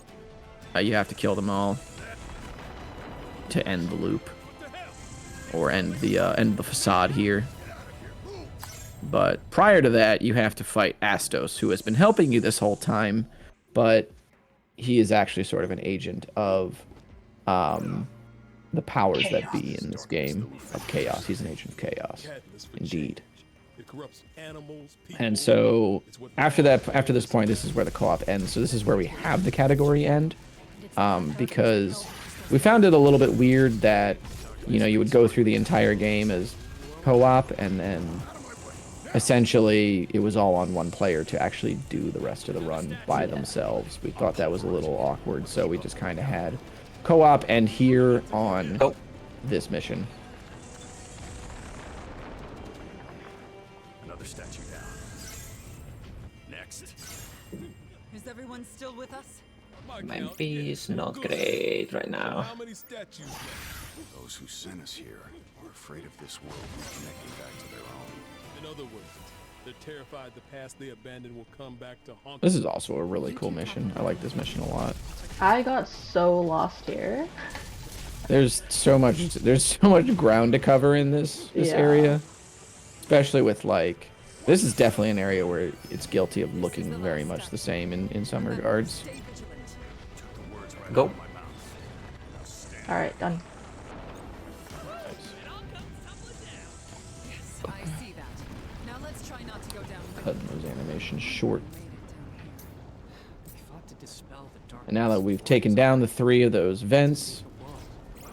you have to kill them all to end the loop or end the facade here. But prior to that, you have to fight Astos, who has been helping you this whole time, but he is actually sort of an agent of the powers that be in this game of chaos. He's an agent of chaos, indeed. And so after this point, this is where the co-op ends. So this is where we have the category end, because we found it a little bit weird that, you know, you would go through the entire game as co-op, and then essentially it was all on one player to actually do the rest of the run by themselves. We thought that was a little awkward, so we just kind of had co-op end here on this mission. Another statue down. Next. Is everyone still with us? My MP is not great right now. How many statues left? Those who sent us here are afraid of this world reconnecting back to their own. In other words, they're terrified the past they abandoned will come back to haunt This is also a really cool mission. I like this mission a lot. I got so lost here. There's so much ground to cover in this area, especially with, like, this is definitely an area where it's guilty of looking very much the same in some regards. Go. All right, done. I see that. Now let's try not to go down. Cutting those animations short. We fought to dispel the dark. And now that we've taken down the 3 of those vents,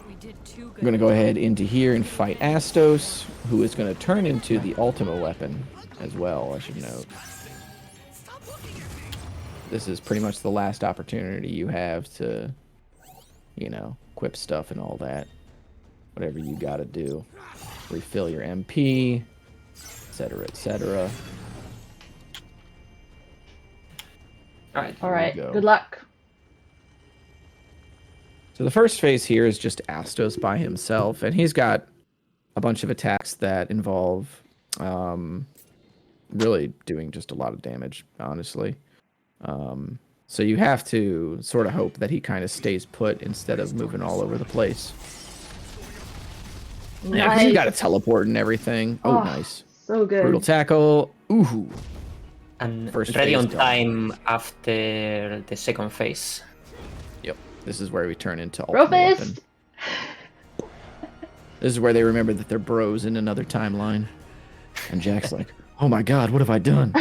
We did too good. we're gonna go ahead into here and fight Astos, who is gonna turn into the ultimate weapon as well, I should note. This is pretty much the last opportunity you have to, you know, equip stuff and all that. Whatever you gotta do. Refill your MP, etc., etc. All right, go. good luck. So the first phase here is just Astos by himself, and he's got a bunch of attacks that involve really doing just a lot of damage, honestly. So you have to sort of hope that he kind of stays put instead of moving all over the place. Yeah, 'cause he's got a teleport and everything. Oh, nice. So good. Brutal tackle. Ooh. And First ready phase on done. time after the second phase. Yep. This is where we turn into ultimate weapon. Brofist! This is where they remember that they're bros in another timeline. And Jack's like, oh my god, what have I done?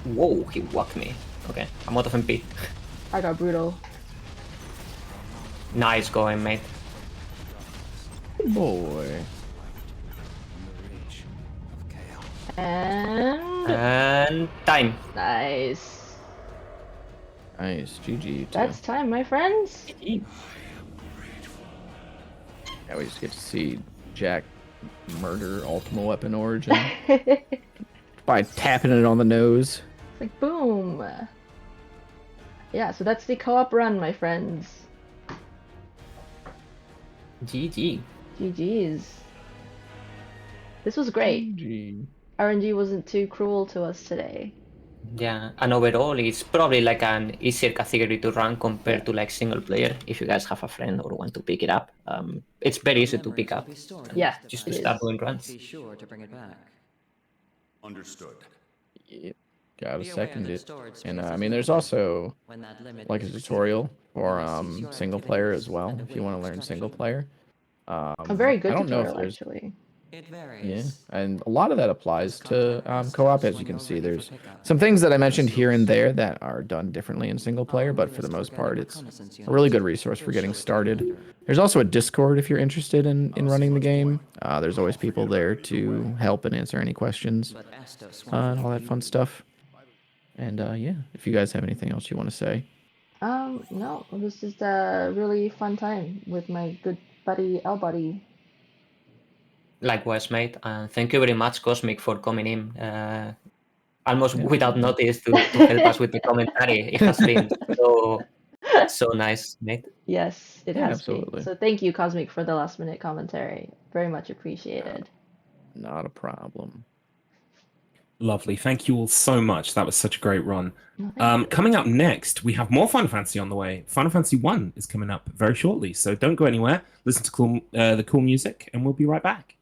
Whoa, he whacked me. Okay, I'm out of MP. I got brutal. Nice going, mate. Boy. And And time. nice. Nice. GG. Too. That's time, my friends. Yeah, we just get to see Jack murder ultimate weapon origin by tapping it on the nose. Like boom. Yeah, so that's the co-op run, my friends. GG. GG's. This was great. GG. RNG wasn't too cruel to us today. Yeah, and overall, it's probably like an easier category to run compared to like single player. If you guys have a friend or want to pick it up, it's very easy to pick up. Yeah, Just to it start is. doing runs. Be sure to bring it back. Understood. Yep. Gotta Be aware second that it. storage And spaces I mean, will there's fill also when that limit like a is tutorial for Cease your single activity player as well, and if you await want to learn single instruction. player. A very good I don't know if tutorial, there's actually. It Yeah, varies. and a lot of that applies to co-op, as you can see. There's some things that I mentioned here and there that are done differently in single player, but for the most part, it's a really good resource for getting started. There's also a Discord if you're interested in running the game. There's always people there to help and answer any questions and all that fun stuff. And yeah, if you guys have anything else you want to say. No, it was just a really fun time with my good buddy elbody. Likewise, mate. And thank you very much, Cosmic, for coming in. Almost without notice to help us with the commentary. It has been so nice, mate. Yes, it Yeah, has absolutely. been. So thank you, Cosmic, for the last minute commentary. Very much appreciated. Not a problem. Lovely. Thank you all so much. That was such a great run. No, thank you. Coming up next, we have more Final Fantasy on the way. Final Fantasy 1 is coming up very shortly, so don't go anywhere. Listen to the cool music, and we'll be right back.